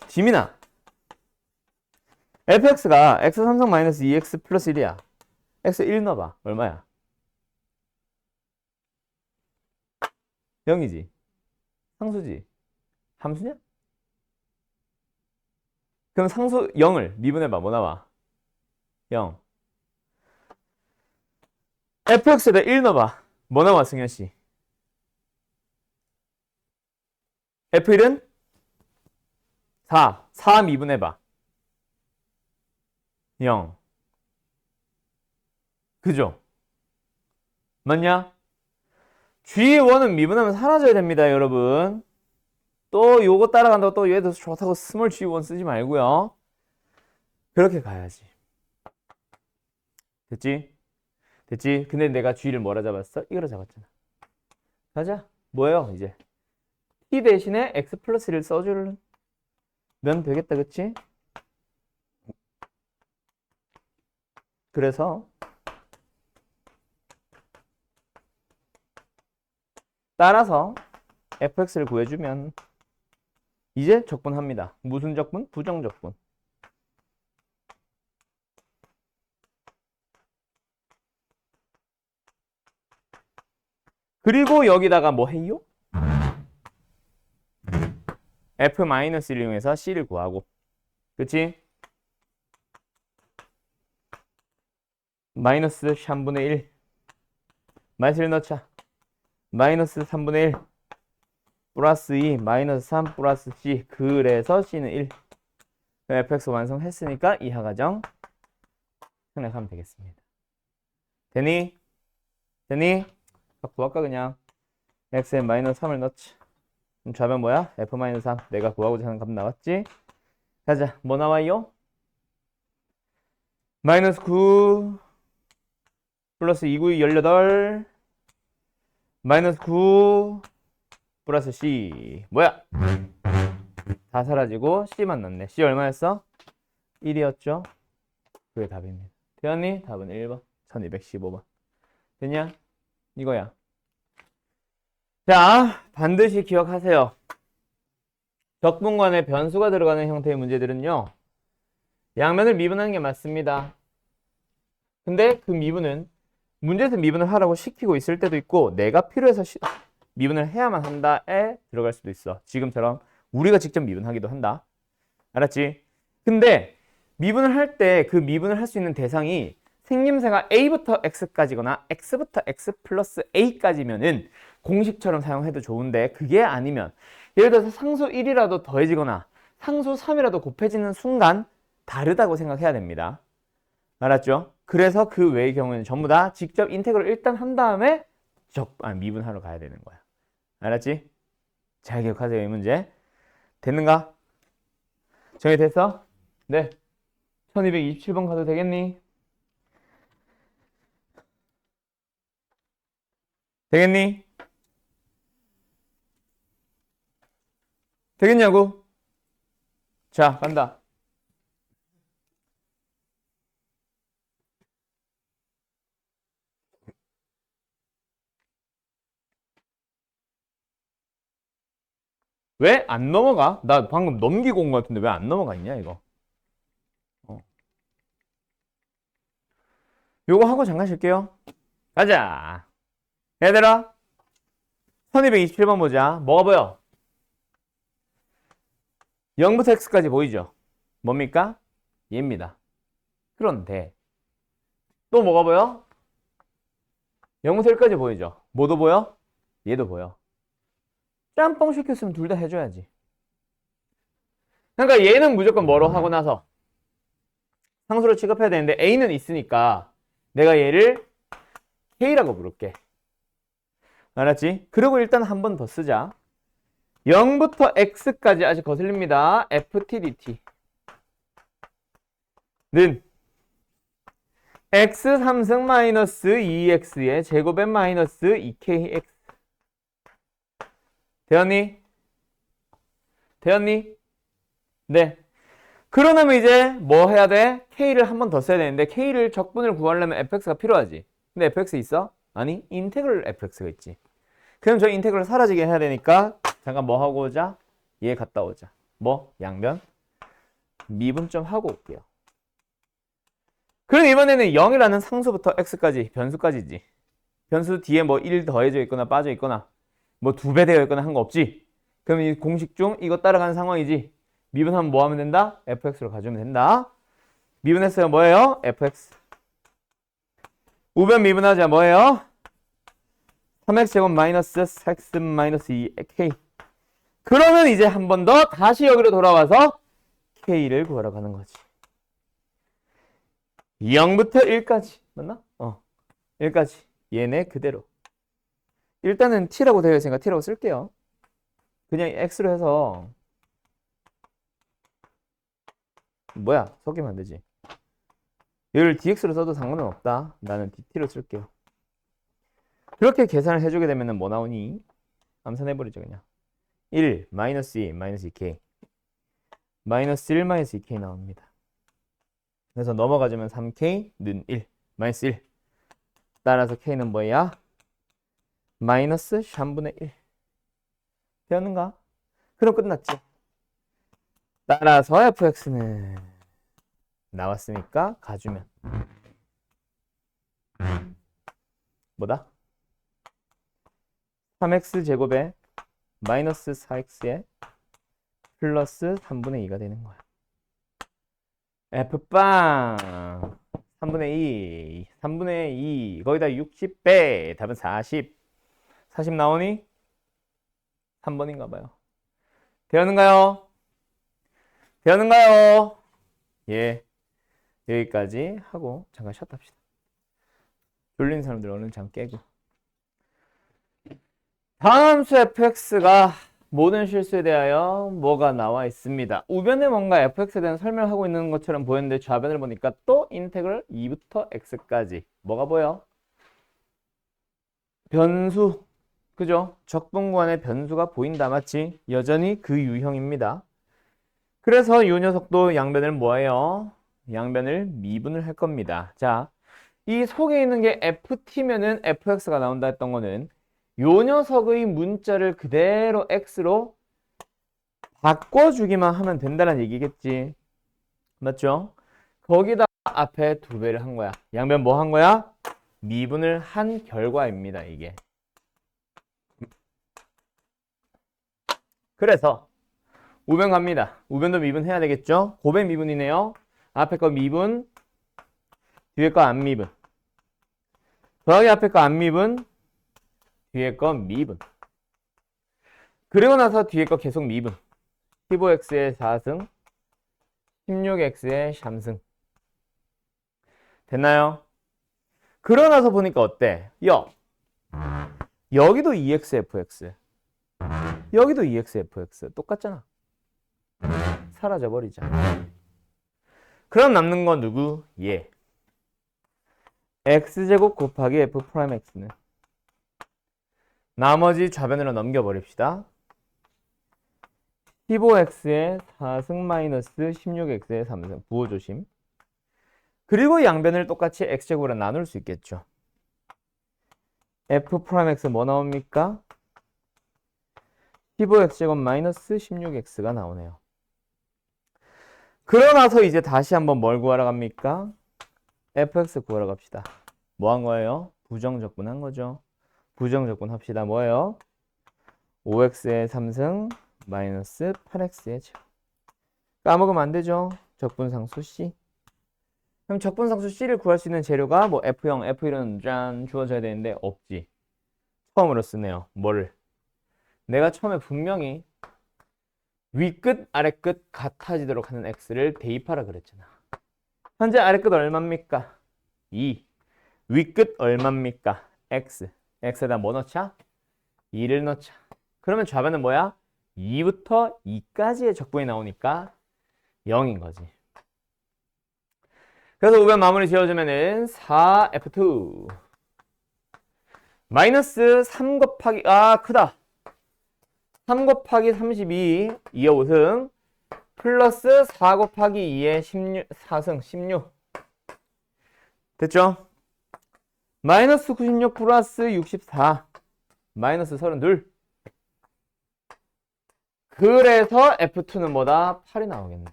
지민아 fx가 x 3성 마이너스 2x 플러스 1이야. x 1 넣어봐. 얼마야? 0이지. 상수지. 함수냐? 그럼 상수 0을 미분해봐. 뭐 나와? 0. fx에다 1 넣어봐. 뭐 나와 승현씨? f1은 4. 4 미분해봐. 0. 그죠? 맞냐? G1은 미분하면 사라져야 됩니다, 여러분. 또 요거 따라간다고 또 얘도 좋다고 스몰 G1 쓰지 말고요. 그렇게 가야지. 됐지? 됐지? 근데 내가 G를 뭐라 잡았어? 이거로 잡았잖아. 가자. 뭐예요, 이제? T 대신에 X 플러스 1을 써주면 되겠다, 그치? 그래서 따라서 fx를 구해주면 이제 적분합니다. 무슨 적분? 부정적분. 그리고 여기다가 뭐 해요? f-1을 이용해서 c를 구하고, 그치? 마이너스 3분의 1 마이너스 1 넣자. 마이너스 3분의 1 플러스 2 마이너스 3 플러스 c. 그래서 c는 1. fx 완성했으니까 이하 과정 생략하면 되겠습니다. 되니? 되니? 구할까 그냥? x에 마이너스 3을 넣자. 그럼 좌변 뭐야? f-3. 내가 구하고자 하는 값 나왔지? 가자. 뭐 나와요? 마이너스 9 플러스 2, 9, 18 마이너스 9 플러스 C. 뭐야? 다 사라지고 C만 넣네. C 얼마였어? 1이었죠? 그게 답입니다. 되었니? 답은 1번. 1215번. 됐냐? 이거야. 자, 반드시 기억하세요. 적분간에 변수가 들어가는 형태의 문제들은요, 양면을 미분하는 게 맞습니다. 근데 그 미분은 문제에서 미분을 하라고 시키고 있을 때도 있고, 내가 필요해서 미분을 해야만 한다에 들어갈 수도 있어. 지금처럼 우리가 직접 미분하기도 한다. 알았지? 근데 미분을 할 때 그 미분을 할 수 있는 대상이 생김새가 a부터 x까지거나 x부터 x 플러스 a까지면은 공식처럼 사용해도 좋은데, 그게 아니면 예를 들어서 상수 1이라도 더해지거나 상수 3이라도 곱해지는 순간 다르다고 생각해야 됩니다. 알았죠? 그래서 그 외의 경우에는 전부 다 직접 인테그럴 일단 한 다음에 미분하러 가야 되는 거야. 알았지? 잘 기억하세요, 이 문제. 됐는가? 정리됐어? 네. 1227번 가도 되겠니? 되겠니? 되겠냐고? 자, 간다. 왜 안 넘어가? 나 방금 넘기고 온 것 같은데 왜 안 넘어가 있냐, 이거? 요거 하고 잠깐 쉴게요. 가자. 얘들아, 1227번 보자. 뭐가 보여? 0부터 x까지 보이죠? 뭡니까? 얘입니다. 그런데 또 뭐가 보여? 0부터 1까지 보이죠? 뭐도 보여? 얘도 보여. 짬뽕 시켰으면 둘 다 해줘야지. 그러니까 얘는 무조건 뭐로 하고 나서 상수로 취급해야 되는데 a는 있으니까 내가 얘를 k라고 부를게. 알았지? 그리고 일단 한 번 더 쓰자. 0부터 x까지 아직 거슬립니다. ftdt 는 x 3승 마이너스 2x의 제곱의 마이너스 2kx. 되었니? 되었니? 네. 그러면 이제 뭐 해야 돼? k를 한 번 더 써야 되는데 k를 적분을 구하려면 fx가 필요하지. 근데 fx 있어? 아니, 인테그럴 fx가 있지. 그럼 저 인테그럴 사라지게 해야 되니까 잠깐 뭐 하고 오자? 얘 갔다 오자. 뭐? 양변? 미분 좀 하고 올게요. 그럼 이번에는 0이라는 상수부터 x까지 변수까지지. 변수 뒤에 뭐 1 더해져 있거나 빠져 있거나 뭐 2배 되어 있거나 한 거 없지. 그럼 이 공식 중 이거 따라가는 상황이지. 미분하면 뭐 하면 된다? fx로 가주면 된다. 미분했어요. 뭐예요? fx. 우변 미분하자. 뭐예요? 3x제곱 마이너스 4x 마이너스 2k. 그러면 이제 한 번 더 다시 여기로 돌아와서 k를 구하러 가는 거지. 0부터 1까지. 맞나? 1까지. 얘네 그대로. 일단은 t라고 되어 있으니까 t라고 쓸게요. 그냥 x로 해서 뭐야 섞이면 안 되지. 얘를 dx로 써도 상관은 없다. 나는 dt로 쓸게요. 그렇게 계산을 해주게 되면 뭐 나오니? 암산해버리죠 그냥. 1 마이너스 2 마이너스 2k 마이너스 1 마이너스 2k 나옵니다. 그래서 넘어가주면 3k는 1 마이너스 1 따라서 k는 뭐야? 마이너스 3분의 1 되었는가? 그럼 끝났지. 따라서 fx는 나왔으니까 가주면 뭐다? 3x 제곱에 마이너스 4x에 플러스 3분의 2가 되는 거야. F빵 3분의 2 3분의 2 거기다 60배 답은 40 나오니? 3번인가 봐요. 되었는가요? 예, 여기까지 하고 잠깐 쉬었다 합시다. 졸린 사람들 얼른 잠 깨고. 다음 수 fx가 모든 실수에 대하여 뭐가 나와 있습니다. 우변에 뭔가 fx에 대한 설명을 하고 있는 것처럼 보였는데 좌변을 보니까 또 인테그럴 2부터 x까지 뭐가 보여? 변수, 그죠? 적분구간의 변수가 보인다, 맞지? 여전히 그 유형입니다. 그래서 이 녀석도 양변을 뭐예요? 양변을 미분을 할 겁니다. 자, 이 속에 있는 게 ft면은 fx가 나온다 했던 거는 요 녀석의 문자를 그대로 x로 바꿔주기만 하면 된다는 얘기겠지. 맞죠? 거기다 앞에 2배를 한 거야. 양변 뭐 한 거야? 미분을 한 결과입니다, 이게. 그래서 우변 갑니다. 우변도 미분해야 되겠죠? 고변 미분이네요. 앞에 거 미분, 뒤에 거 안 미분. 더하기 앞에 거 안 미분, 뒤에 거 미분. 그리고 나서 뒤에 거 계속 미분. 15x의 4승, 16x의 3승. 됐나요? 그러고 나서 보니까 어때? 여기도 2xfx, 여기도 2xfx. 똑같잖아. 사라져버리자. 그럼 남는 건 누구? 얘. x제곱 곱하기 f'x는 나머지 좌변으로 넘겨버립시다. 15x의 4승 마이너스 16x의 3승. 부호 조심. 그리고 양변을 똑같이 x제곱으로 나눌 수 있겠죠. f'x 뭐 나옵니까? 15x제곱 마이너스 16x가 나오네요. 그러고 나서 이제 다시 한번 뭘 구하러 갑니까? fx 구하러 갑시다. 뭐 한 거예요? 부정적분 한 거죠. 부정적분 합시다. 뭐예요? 5x의 3승 마이너스 8x의 제곱. 까먹으면 안 되죠. 적분상수 C. 그럼 적분상수 C를 구할 수 있는 재료가 뭐 F0, F1은 짠 주어져야 되는데 없지. 처음으로 쓰네요. 뭐를? 내가 처음에 분명히 위끝, 아래끝 같아지도록 하는 x를 대입하라 그랬잖아. 현재 아래끝 얼마입니까? 2. 위끝 얼마입니까? x. x에다 뭐 넣자? 2를 넣자. 그러면 좌변은 뭐야? 2부터 2까지의 적분이 나오니까 0인 거지. 그래서 우변 마무리 지어주면은 4f2 마이너스 3 곱하기 크다. 3 곱하기 32 2의 5승 플러스 4 곱하기 2의 16, 4승 16 됐죠? 마이너스 96 플러스 64 마이너스 32. 그래서 F2는 뭐다? 8이 나오겠네.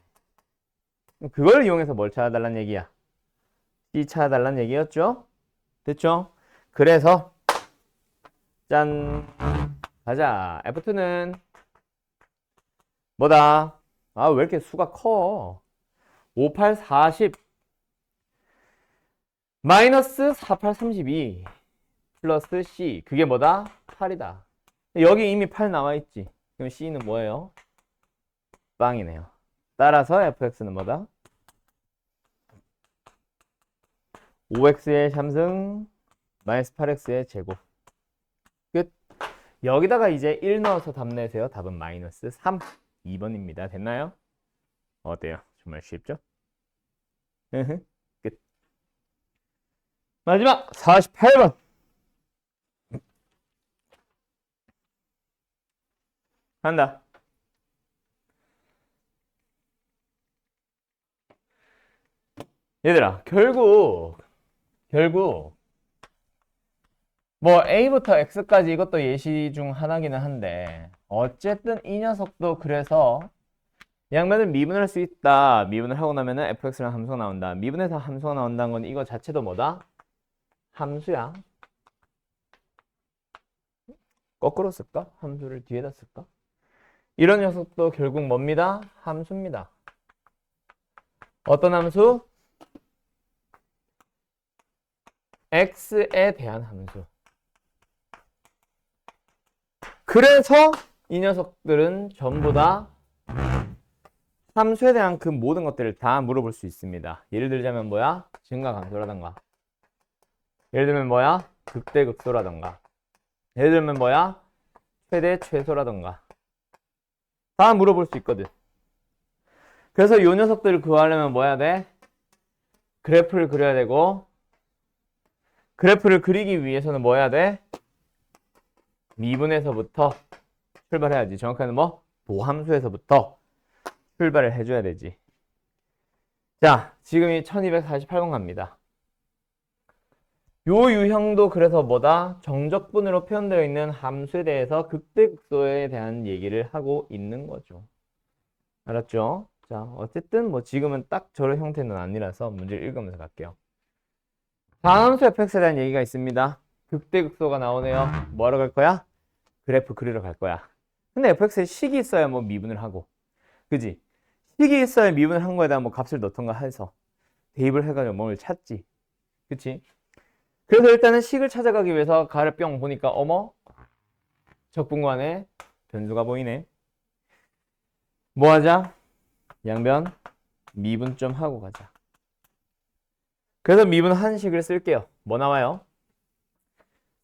그걸 이용해서 뭘 찾아달라는 얘기야? C 찾아달라는 얘기였죠? 됐죠? 그래서 짠 가자. F2는 뭐다? 왜 이렇게 수가 커? 5, 8, 40 마이너스 4, 8, 32 플러스 C. 그게 뭐다? 8이다. 여기 이미 8 나와있지. 그럼 C는 뭐예요? 빵이네요. 따라서 fx는 뭐다? 5x의 3승 마이너스 8x의 제곱. 끝. 여기다가 이제 1 넣어서 답 내세요. 답은 마이너스 3. 2번입니다. 됐나요? 어때요? 정말 쉽죠? 끝. 마지막 48번. 한다. 얘들아, 결국 뭐 A부터 X까지 이것도 예시 중 하나기는 한데 어쨌든 이 녀석도 그래서 양면을 미분할 수 있다. 미분을 하고 나면은 fx랑 함수가 나온다. 미분해서 함수가 나온다는 건 이거 자체도 뭐다? 함수야. 거꾸로 쓸까? 함수를 뒤에다 쓸까? 이런 녀석도 결국 뭡니다? 함수입니다. 어떤 함수? x에 대한 함수. 그래서 이 녀석들은 전부 다 함수에 대한 그 모든 것들을 다 물어볼 수 있습니다. 예를 들자면 뭐야? 증가함수라던가. 예를 들면 뭐야? 극대극소라던가. 예를 들면 뭐야? 최대 최소라던가. 다 물어볼 수 있거든. 그래서 이 녀석들을 구하려면 뭐 해야 돼? 그래프를 그려야 되고, 그래프를 그리기 위해서는 뭐 해야 돼? 미분에서부터 출발해야지. 정확하게는 뭐? 도함수에서부터 출발을 해줘야 되지. 자, 지금이 1248번 갑니다. 요 유형도 그래서 뭐다? 정적분으로 표현되어 있는 함수에 대해서 극대극소에 대한 얘기를 하고 있는 거죠. 알았죠? 자, 어쨌든 뭐 지금은 딱 저런 형태는 아니라서 문제를 읽으면서 갈게요. 다함수 fx에 대한 얘기가 있습니다. 극대극소가 나오네요. 뭐하러 갈 거야? 그래프 그리러 갈 거야. 근데 fx에 식이 있어야 뭐 미분을 하고, 그지? 식이 있어야 미분을 한 거에다 뭐 값을 넣던가 해서 대입을 해가지고 뭘 찾지. 그치? 그래서 일단은 식을 찾아가기 위해서 가를 뿅 보니까 어머? 적분간에 변수가 보이네. 뭐 하자? 양변 미분 좀 하고 가자. 그래서 미분 한 식을 쓸게요. 뭐 나와요?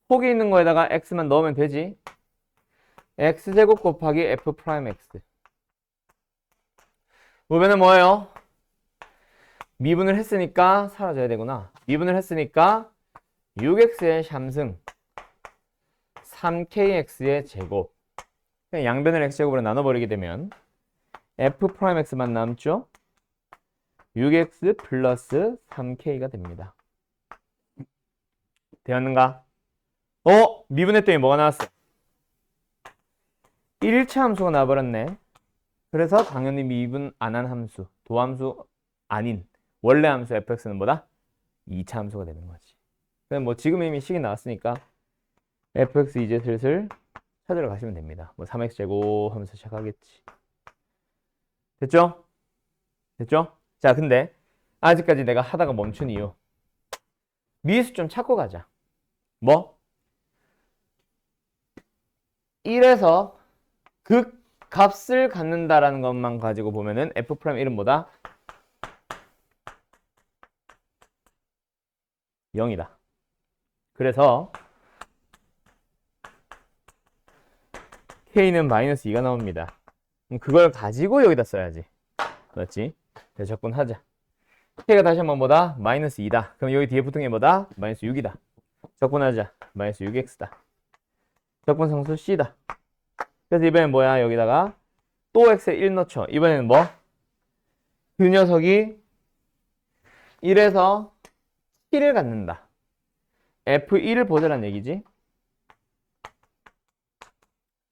속에 있는 거에다가 x만 넣으면 되지. x제곱 곱하기 f 프라임 x. 보면은 뭐예요? 미분을 했으니까 사라져야 되구나. 미분을 했으니까 6x의 샴승 3kx의 제곱. 그냥 양변을 x제곱으로 나눠버리게 되면 f 프라임 x만 남죠? 6x 플러스 3k가 됩니다. 되었는가? 미분했더니 뭐가 나왔어? 1차 함수가 나와버렸네. 그래서 당연히 미분 안 한 함수, 도함수 아닌 원래 함수 fx는 뭐다? 2차 함수가 되는 거지. 그럼 뭐 지금 이미 식이 나왔으니까 fx 이제 슬슬 찾으러 가시면 됩니다. 뭐 3x제곱 하면서 시작하겠지. 됐죠? 됐죠? 자, 근데 아직까지 내가 하다가 멈춘 이유. 미수 좀 찾고 가자. 뭐? 1에서 극 값을 갖는다라는 것만 가지고 보면은 f'1은 뭐다? 0이다. 그래서 k는 마이너스 2가 나옵니다. 그럼 그걸 가지고 여기다 써야지. 맞지? 대적분하자. k가 다시 한번 뭐다? 마이너스 2다. 그럼 여기 뒤에 붙은 게 뭐다? 마이너스 6이다. 적분하자. 마이너스 6x다. 적분상수 c다. 그래서 이번엔 뭐야? 여기다가 또 x에 1 넣죠. 이번에는 뭐? 그 녀석이 1에서 7을 갖는다. f1을 보자란 얘기지.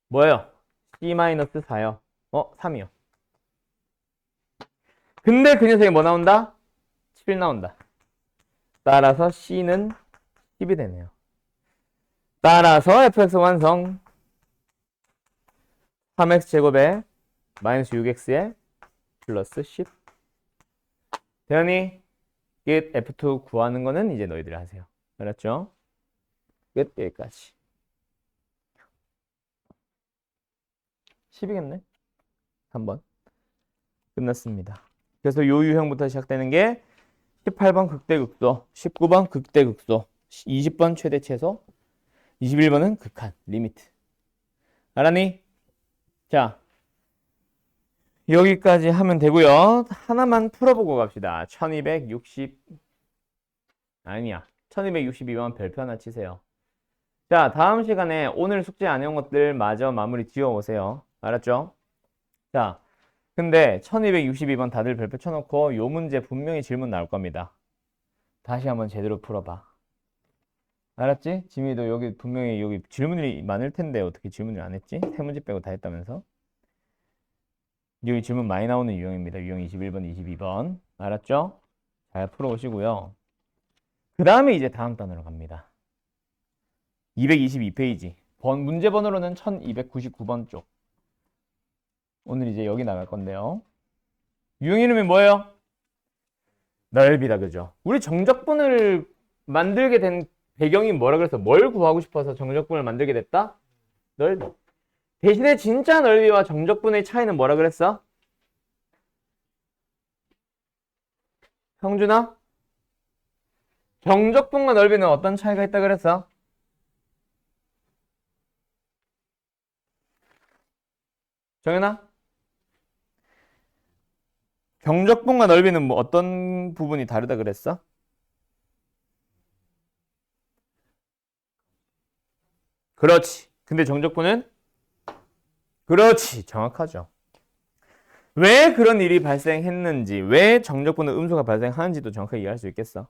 뭐예요? c-4요. 3이요. 근데 그 녀석이 뭐 나온다? 7 나온다. 따라서 c는 10이 되네요. 따라서 fx 완성. 3x제곱에 마이너스 6x에 플러스 10. 대현이 끝. F2 구하는 거는 이제 너희들이 하세요. 알았죠? 끝. 여기까지. 10이겠네. 한번 끝났습니다. 그래서 요 유형부터 시작되는 게 18번 극대극소, 19번 극대극소, 20번 최대최소, 21번은 극한, 리미트. 알았니? 자, 여기까지 하면 되고요. 하나만 풀어보고 갑시다. 1260 아니야. 1262번 별표 하나 치세요. 자, 다음 시간에 오늘 숙제 안 해온 것들 마저 마무리 지어오세요. 알았죠? 자, 근데 1262번 다들 별표 쳐놓고 요 문제 분명히 질문 나올 겁니다. 다시 한번 제대로 풀어봐. 알았지? 지민이도 여기 분명히 여기 질문이 많을 텐데 어떻게 질문을 안 했지? 세 문제 빼고 다 했다면서? 여기 질문 많이 나오는 유형입니다. 유형 21번, 22번. 알았죠? 잘 풀어오시고요. 그 다음에 이제 다음 단어로 갑니다. 222페이지. 문제 번호로는 1299번 쪽. 오늘 이제 여기 나갈 건데요. 유형 이름이 뭐예요? 넓이다, 그죠? 우리 정적분을 만들게 된 배경이 뭐라 그래서 뭘 구하고 싶어서 정적분을 만들게 됐다? 넓이. 대신에 진짜 넓이와 정적분의 차이는 뭐라 그랬어? 형준아? 정적분과 넓이는 어떤 차이가 있다 그랬어? 정현아? 정적분과 넓이는 뭐 어떤 부분이 다르다 그랬어? 그렇지. 근데 정적분은? 그렇지. 정확하죠. 왜 그런 일이 발생했는지, 왜 정적분의 음수가 발생하는지도 정확하게 이해할 수 있겠어.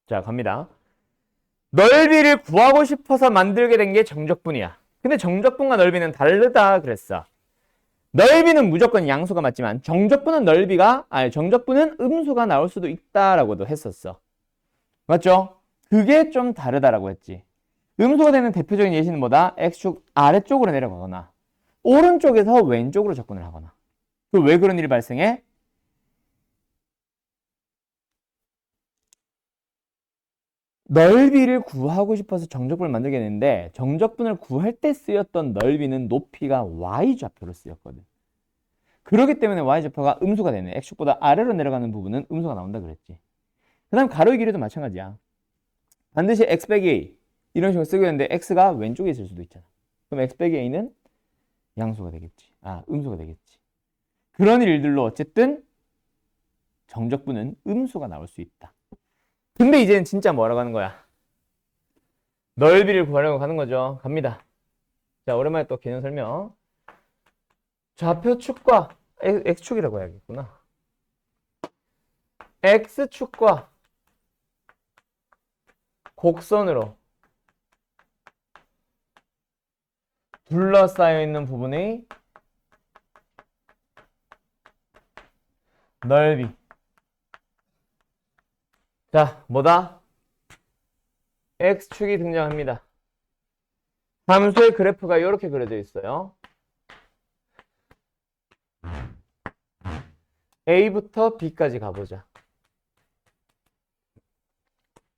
자, 갑니다. 넓이를 구하고 싶어서 만들게 된 게 정적분이야. 근데 정적분과 넓이는 다르다 그랬어. 넓이는 무조건 양수가 맞지만 정적분은 음수가 나올 수도 있다라고도 했었어. 맞죠? 그게 좀 다르다라고 했지. 음수가 되는 대표적인 예시는 뭐다? x축 아래쪽으로 내려가거나 오른쪽에서 왼쪽으로 접근을 하거나. 왜 그런 일이 발생해? 넓이를 구하고 싶어서 정적분을 만들게 되는데 정적분을 구할 때 쓰였던 넓이는 높이가 y좌표로 쓰였거든. 그렇기 때문에 y좌표가 음수가 되는 x축보다 아래로 내려가는 부분은 음수가 나온다 그랬지. 그 다음 가로의 길이도 마찬가지야. 반드시 x 빼기 a 이런 식으로 쓰게 되는데 x가 왼쪽에 있을 수도 있잖아. 그럼 x 빼기 a는 양수가 되겠지. 음수가 되겠지. 그런 일들로 어쨌든 정적분은 음수가 나올 수 있다. 근데 이제는 진짜 뭐라고 하는 거야? 넓이를 구하려고 가는 거죠. 갑니다. 자, 오랜만에 또 개념 설명. 좌표축과 x축이라고 해야겠구나. x축과 곡선으로 둘러싸여 있는 부분의 넓이. 자, 뭐다? x축이 등장합니다. 함수의 그래프가 이렇게 그려져 있어요. A부터 B까지 가보자.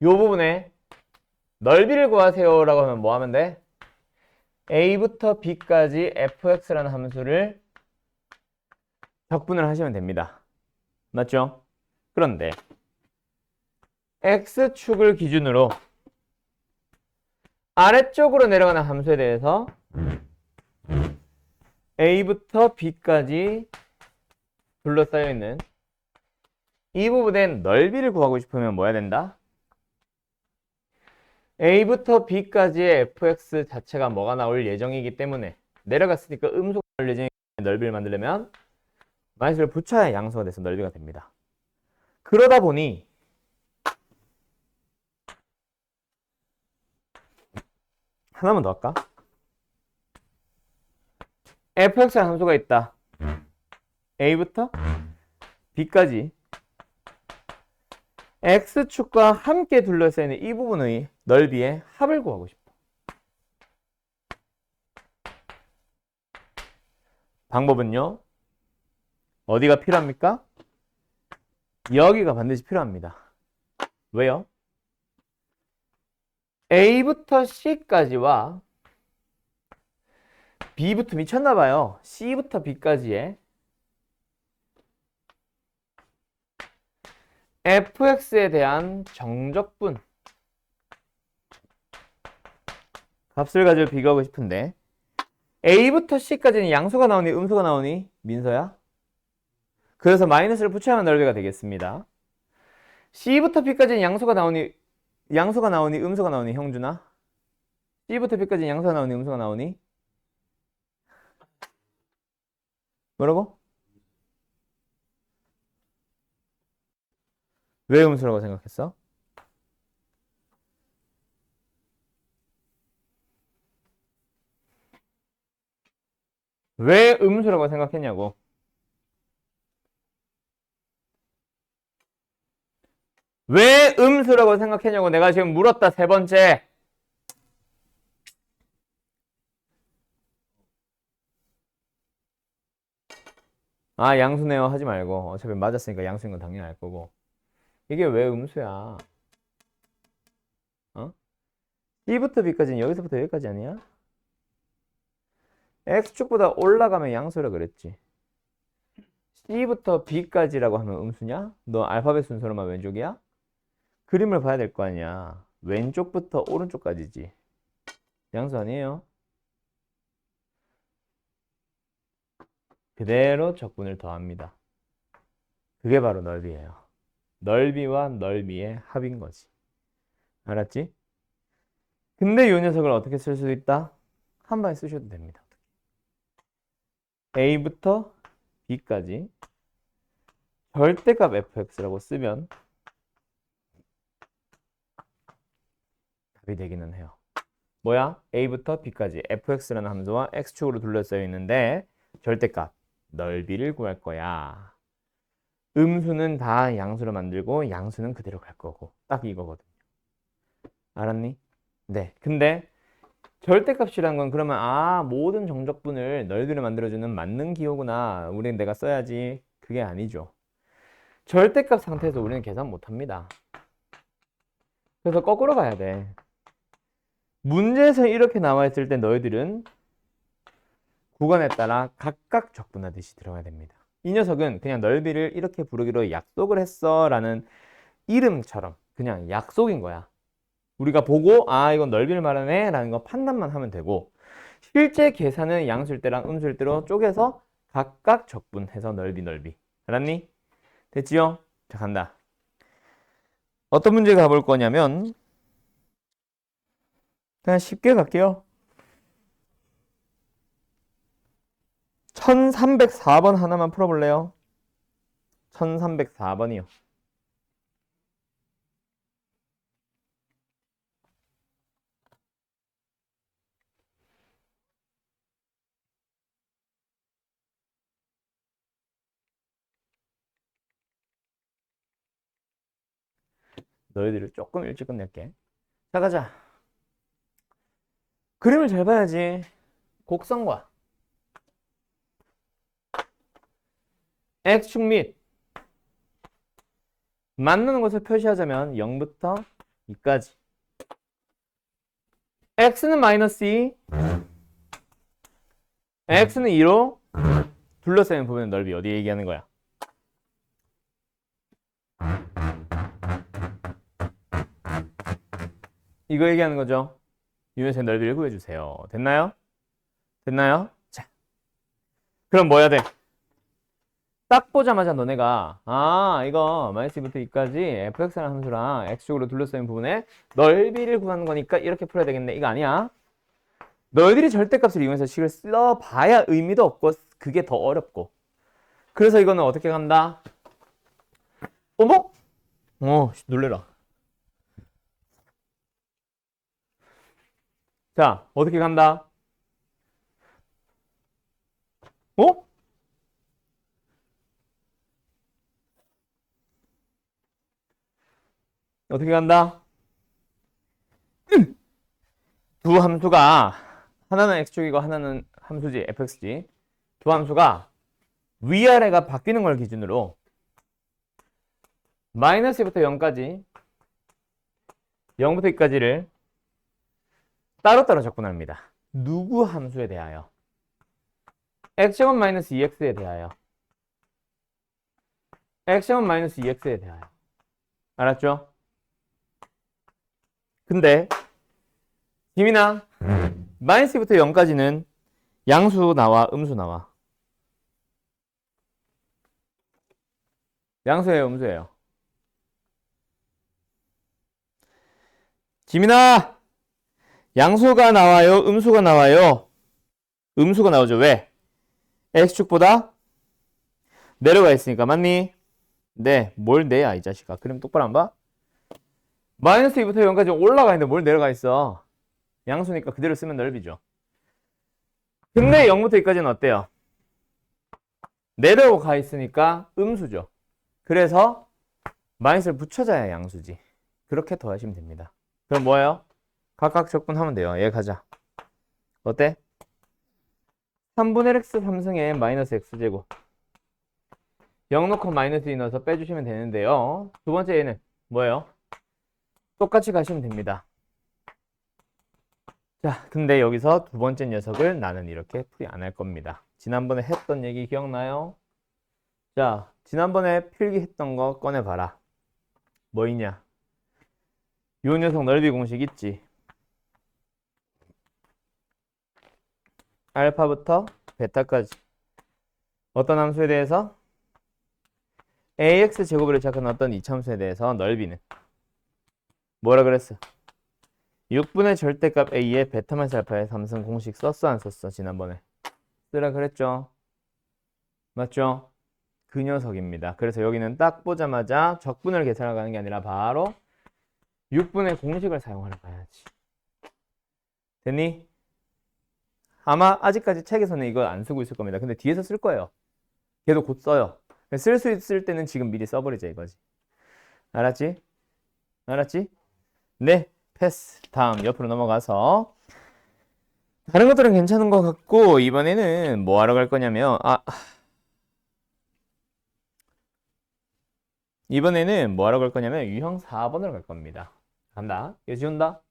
이 부분에 넓이를 구하세요 라고 하면 뭐 하면 돼? A부터 B까지 fx라는 함수를 적분을 하시면 됩니다. 맞죠? 그런데 x축을 기준으로 아래쪽으로 내려가는 함수에 대해서 A부터 B까지 둘러싸여 있는 이 부분엔 넓이를 구하고 싶으면 뭐 해야 된다? A부터 B까지의 fx 자체가 뭐가 나올 예정이기 때문에 내려갔으니까 음수가 나올 예정인 넓이를 만들려면 마이너스를 붙여야 양수가 돼서 넓이가 됩니다. 그러다 보니 하나만 더 할까? fx라는 함수가 있다. A부터 B까지 x축과 함께 둘러싸여 있는 이 부분의 넓이의 합을 구하고 싶어. 방법은요. 어디가 필요합니까? 여기가 반드시 필요합니다. 왜요? A부터 C까지와 B부터 미쳤나봐요. C부터 B까지의 fx에 대한 정적분 값을 가지고 비교하고 싶은데 A부터 C까지는 양수가 나오니 음수가 나오니? 민서야? 그래서 마이너스를 붙여야만 넓이가 되겠습니다. C부터 B까지는 양수가 나오니 음수가 나오니 형준아? C부터 B까지는 양수가 나오니 음수가 나오니? 뭐라고? 왜 음수라고 생각했어? 왜 음수라고 생각했냐고. 왜 음수라고 생각했냐고 내가 지금 물었다, 세 번째. 아, 양수네요 하지 말고. 어차피 맞았으니까 양수인 건 당연히 알 거고. 이게 왜 음수야? 어? C부터 B까지는 여기서부터 여기까지 아니야? X축보다 올라가면 양수라 그랬지. C부터 B까지라고 하면 음수냐? 너 알파벳 순서로만 왼쪽이야? 그림을 봐야 될 거 아니야. 왼쪽부터 오른쪽까지지. 양수 아니에요? 그대로 적분을 더합니다. 그게 바로 넓이에요. 넓이와 넓이의 합인 거지. 알았지? 근데 이 녀석을 어떻게 쓸 수 있다? 한 방에 쓰셔도 됩니다. A부터 B까지 절대값 fx라고 쓰면 답이 되기는 해요. 뭐야? A부터 B까지 fx라는 함수와 x축으로 둘러싸여 있는데 절대값 넓이를 구할 거야. 음수는 다 양수로 만들고 양수는 그대로 갈 거고 딱 이거거든요. 알았니? 네. 근데 절대값이란 건 그러면 모든 정적분을 넓이로 만들어주는 만능 기호구나. 우리는 내가 써야지. 그게 아니죠. 절대값 상태에서 우리는 계산 못합니다. 그래서 거꾸로 가야 돼. 문제에서 이렇게 나와 있을 때 너희들은 구간에 따라 각각 적분하듯이 들어가야 됩니다. 이 녀석은 그냥 넓이를 이렇게 부르기로 약속을 했어 라는 이름처럼 그냥 약속인 거야. 우리가 보고 이건 넓이를 말하네 라는 거 판단만 하면 되고 실제 계산은 양수일 때랑 음수일 때로 쪼개서 각각 적분해서 넓이 알았니? 됐지요? 자, 간다. 어떤 문제 가볼 거냐면 그냥 쉽게 갈게요. 1304번 하나만 풀어볼래요? 1304번이요. 너희들을 조금 일찍 끝낼게. 자, 가자. 그림을 잘 봐야지. 곡선과 X축 및 만나는 것을 표시하자면 0부터 2까지. X는 마이너스 2, X는 2로 둘러싸인 부분의 넓이 어디 얘기하는 거야? 이거 얘기하는 거죠. 유연색 넓이를 구해주세요. 됐나요? 됐나요? 자, 그럼 뭐 해야 돼? 딱 보자마자 너네가 이거 마이너스 2부터 2까지 fx라는 함수랑 x축으로 둘러싸인 부분에 넓이를 구하는 거니까 이렇게 풀어야 되겠네. 이거 아니야. 너희들이 절대값을 이용해서 식을 써봐야 의미도 없고 그게 더 어렵고. 그래서 이거는 어떻게 간다? 어머? 놀래라. 자, 어떻게 간다? 어? 어떻게 간다? 두 함수가 하나는 x축이고 하나는 함수지 fx지. 두 함수가 위아래가 바뀌는 걸 기준으로 마이너스 2부터 0까지 0부터 2까지를 따로따로 적분합니다. 누구 함수에 대하여? x제곱 마이너스 2x에 대하여. x제곱 마이너스 2x에 대하여. 알았죠? 근데 김이나 마이너스 2부터 0까지는 양수 나와, 음수 나와? 양수예요, 음수예요? 지민아, 양수가 나와요, 음수가 나와요? 음수가 나오죠. 왜? x축보다 내려가 있으니까. 맞니? 네. 뭘 내야, 이 자식아. 그럼 똑바로 안 봐? 마이너스 2부터 0까지 올라가 있는데 뭘 내려가 있어? 양수니까 그대로 쓰면 넓이죠. 근데 0부터 2까지는 어때요? 내려가 있으니까 음수죠. 그래서 마이너스를 붙여줘야 양수지. 그렇게 더하시면 됩니다. 그럼 뭐예요? 각각 적분하면 돼요. 얘 가자. 어때? 3분의 x 3승에 마이너스 x제곱 0 넣고 마이너스 2 넣어서 빼주시면 되는데요. 두 번째 얘는 뭐예요? 똑같이 가시면 됩니다. 자, 근데 여기서 두 번째 녀석을 나는 이렇게 풀이 안 할 겁니다. 지난번에 했던 얘기 기억나요? 자, 지난번에 필기했던 거 꺼내봐라. 뭐 있냐? 요 녀석 넓이 공식 있지? 알파부터 베타까지 어떤 함수에 대해서? ax 제곱으로 시작한 어떤 이참수에 대해서 넓이는 뭐라 그랬어? 6분의 절대값 a의 베타-알파의 3승 공식 썼어 안 썼어? 지난번에 쓰라 그랬죠? 맞죠? 그 녀석입니다. 그래서 여기는 딱 보자마자 적분을 계산하러 가는 게 아니라 바로 6분의 공식을 사용하러 가야지. 됐니? 아마 아직까지 책에서는 이걸 안 쓰고 있을 겁니다. 근데 뒤에서 쓸 거예요. 걔도 곧 써요. 쓸 수 있을 때는 지금 미리 써버리자 이거지. 알았지? 알았지? 네, 패스. 다음 옆으로 넘어가서 다른 것들은 괜찮은 것 같고 이번에는 뭐 하러 갈 거냐면 이번에는 뭐 하러 갈 거냐면 유형 4번으로 갈 겁니다. 간다. 이거 지운다.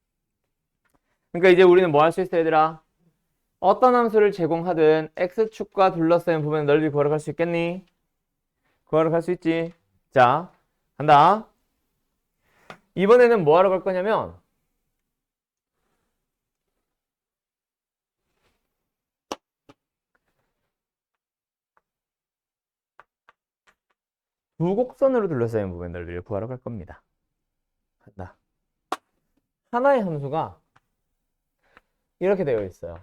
그러니까 이제 우리는 뭐 할 수 있어 얘들아? 어떤 함수를 제공하든 x축과 둘러싸인 부분의 넓이 구하러 갈 수 있겠니? 구하러 갈 수 있지. 자, 간다. 이번에는 뭐 하러 갈 거냐면 두 곡선으로 둘러싸인 부분의 넓이를 구하러 갈 겁니다. 간다. 하나의 함수가 이렇게 되어 있어요.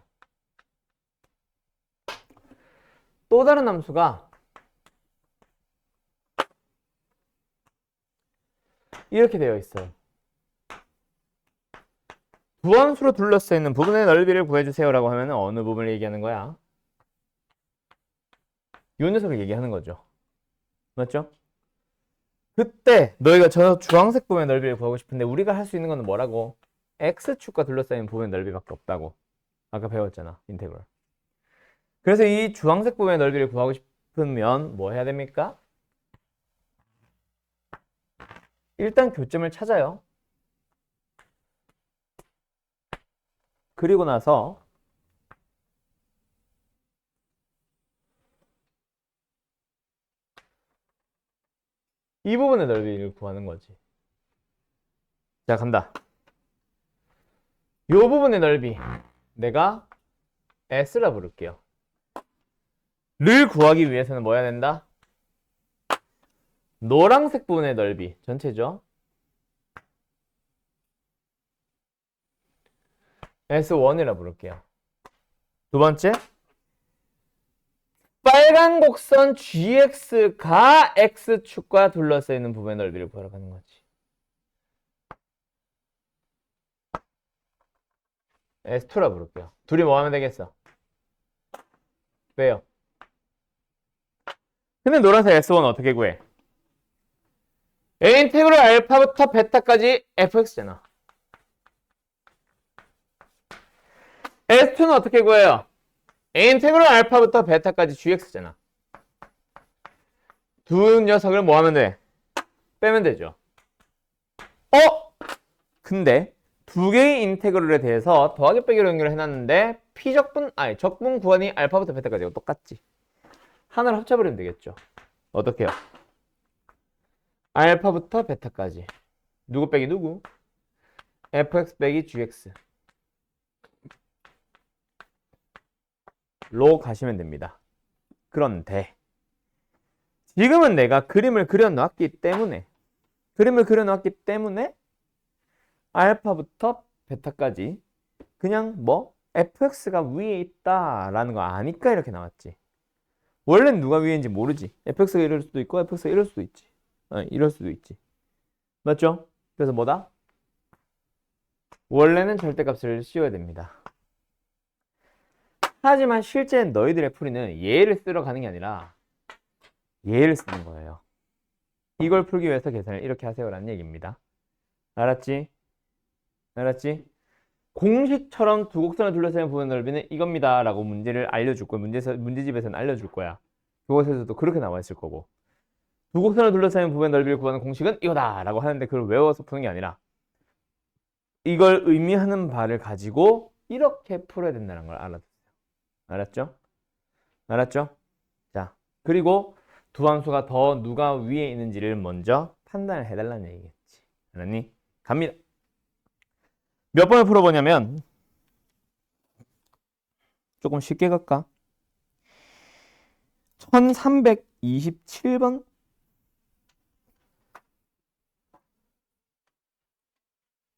또 다른 함수가 이렇게 되어 있어요. 두 함수로 둘러싸이는 부분의 넓이를 구해주세요라고 하면 어느 부분을 얘기하는 거야? 이 녀석을 얘기하는 거죠. 맞죠? 그때 너희가 저 주황색 부분의 넓이를 구하고 싶은데 우리가 할 수 있는 건 뭐라고? x축과 둘러싸인 부분의 넓이밖에 없다고. 아까 배웠잖아. 인테그럴. 그래서 이 주황색 부분의 넓이를 구하고 싶으면 뭐 해야 됩니까? 일단 교점을 찾아요. 그리고 나서 이 부분의 넓이를 구하는 거지. 자, 간다. 이 부분의 넓이 내가 S라 부를게요. 를 구하기 위해서는 뭐 해야 된다? 노란색 부분의 넓이 전체죠. S1이라 부를게요. 두 번째 빨간 곡선 GX가 X축과 둘러싸이는 부분의 넓이를 구하러 가는 거지. S2라 부를게요. 둘이 뭐 하면 되겠어? 빼요. 근데 노란색 S1 어떻게 구해? A 인테그럴 알파부터 베타까지 fx잖아. S2는 어떻게 구해요? A 인테그럴 알파부터 베타까지 gx잖아. 두 녀석을 뭐 하면 돼? 빼면 되죠. 근데 두 개의 인테그럴에 대해서 더하기 빼기로 연결을 해놨는데 적분 구간이 알파부터 베타까지가 똑같지. 하나를 합쳐버리면 되겠죠. 어떻게 해요? 알파부터 베타까지 누구 빼기 누구? fx 빼기 gx 로 가시면 됩니다. 그런데 지금은 내가 그림을 그려놨기 때문에 알파부터 베타까지 그냥 뭐 fx가 위에 있다라는 거 아니까 이렇게 나왔지. 원래는 누가 위에인지 모르지. fx가 이럴 수도 있고 fx가 이럴 수도 있지. 이럴 수도 있지. 맞죠? 그래서 뭐다? 원래는 절대값을 씌워야 됩니다. 하지만 실제 너희들의 풀이는 얘를 쓰러 가는 게 아니라 얘를 쓰는 거예요. 이걸 풀기 위해서 계산을 이렇게 하세요라는 얘기입니다. 알았지? 알았지? 공식처럼 두 곡선을 둘러싸는 부분 넓이는 이겁니다 라고 문제를 알려줄 거야. 문제집에서는 알려줄 거야. 그것에서도 그렇게 나와 있을 거고, 두 곡선을 둘러싸는 부분 넓이를 구하는 공식은 이거다 라고 하는데 그걸 외워서 푸는 게 아니라 이걸 의미하는 바를 가지고 이렇게 풀어야 된다는 걸 알아두세요. 알았죠? 알았죠? 자, 그리고 두 함수가 더 누가 위에 있는지를 먼저 판단을 해달라는 얘기겠지. 알았니? 갑니다. 몇 번을 풀어보냐면 조금 쉽게 갈까? 1327번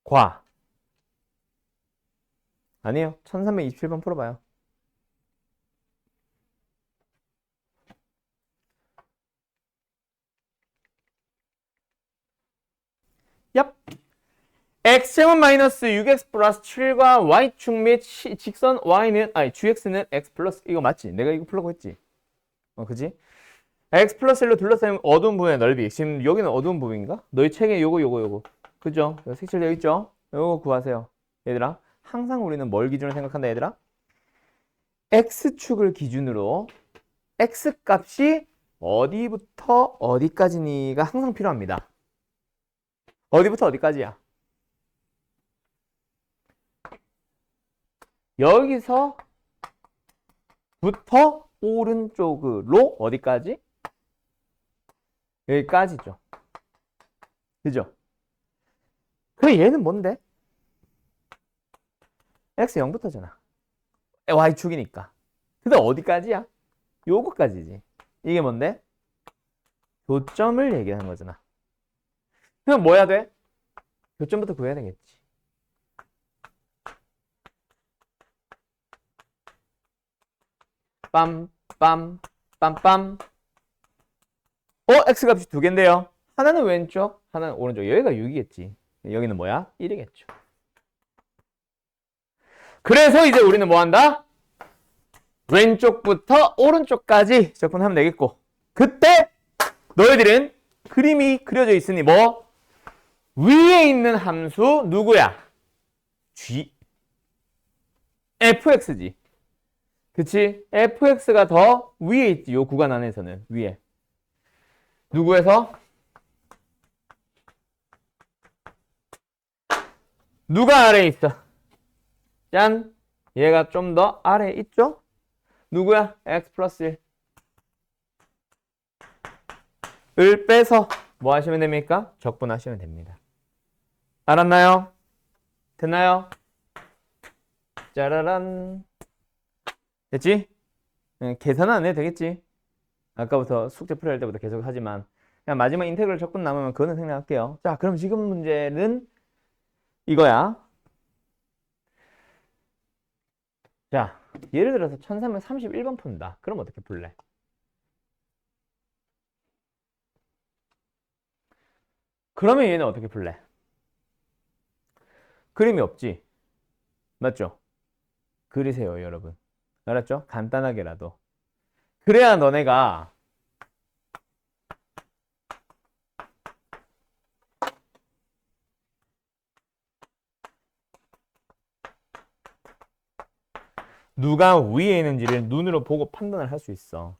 과 아니에요. 1327번 풀어봐요. 얍! x제곱 마이너스 6x 플러스 7과 y축 및 직선 y는 gx는 x 플러스 이거 맞지? 내가 이거 풀라고 했지? 그지? x 플러스 1로 둘러싸인 어두운 부분의 넓이. 지금 여기는 어두운 부분인가? 너희 책에 요거 그죠? 색칠되어 있죠? 요거 구하세요. 얘들아, 항상 우리는 뭘 기준으로 생각한다 얘들아? x축을 기준으로 x 값이 어디부터 어디까지니가 항상 필요합니다. 어디부터 어디까지야? 여기서부터 오른쪽으로 어디까지? 여기까지죠. 그죠? 그 얘는 뭔데? x 0부터잖아. y축이니까. 근데 어디까지야? 요거까지지. 이게 뭔데? 교점을 얘기하는 거잖아. 그럼 뭐 해야 돼? 교점부터 구해야 되겠지. 빰빰빰빰. x값이 두 개인데요. 하나는 왼쪽, 하나는 오른쪽. 여기가 6이겠지. 여기는 뭐야? 1이겠죠. 그래서 이제 우리는 뭐 한다? 왼쪽부터 오른쪽까지 접근하면 되겠고, 그때 너희들은 그림이 그려져 있으니 뭐? 위에 있는 함수 누구야? fx지. 그치? fx가 더 위에 있지. 요 구간 안에서는 위에. 누구에서? 누가 아래에 있어? 짠! 얘가 좀 더 아래에 있죠? 누구야? x 플러스 1. 을 빼서 뭐 하시면 됩니까? 적분하시면 됩니다. 알았나요? 됐나요? 짜라란. 됐지? 계산은 안 해도 되겠지? 아까부터 숙제 풀이할 때부터 계속 하지만 그냥 마지막 인테그럴 적분 남으면 그거는 생략할게요. 자, 그럼 지금 문제는 이거야. 자, 예를 들어서 1331번 푼다. 그럼 어떻게 풀래? 그러면 얘는 어떻게 풀래? 그림이 없지? 맞죠? 그리세요, 여러분. 알았죠? 간단하게라도. 그래야 너네가 누가 위에 있는지를 눈으로 보고 판단을 할 수 있어.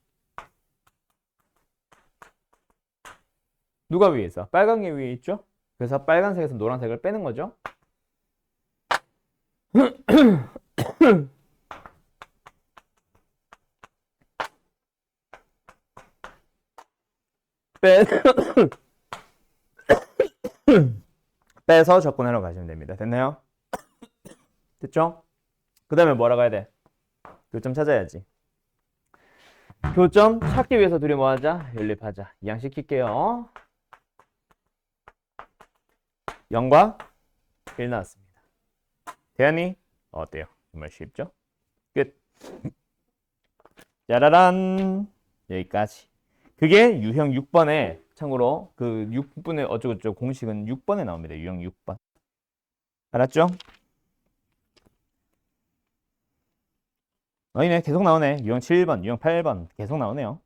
누가 위에 있어? 빨간 게 위에 있죠? 그래서 빨간색에서 노란색을 빼는 거죠. 빼서 접근하러 가시면 됩니다. 됐나요? 됐죠? 그 다음에 뭐라고 해야 돼? 교점 찾아야지. 교점 찾기 위해서 둘이 뭐하자? 연립하자. 이항시킬게요. 0과 1 나왔습니다. 대안이 어때요? 정말 쉽죠? 끝. 짜라란. 여기까지. 그게 유형 6번에 참고로 그 6분의 어쩌고저쩌고 공식은 6번에 나옵니다. 유형 6번. 알았죠? 아니네. 계속 나오네. 유형 7번, 유형 8번 계속 나오네요.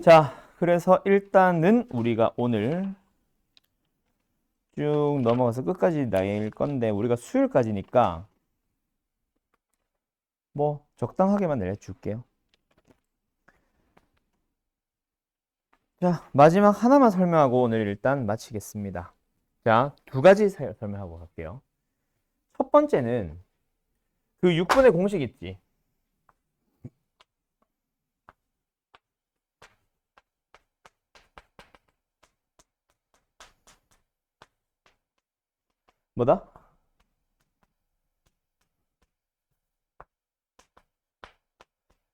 자, 그래서 일단은 우리가 오늘 쭉 넘어가서 끝까지 낼 건데 우리가 수요일까지니까 뭐 적당하게만 내줄게요. 자, 마지막 하나만 설명하고 오늘 일단 마치겠습니다. 자, 두 가지 설명하고 갈게요. 첫 번째는 그 6분의 공식 있지. 뭐다?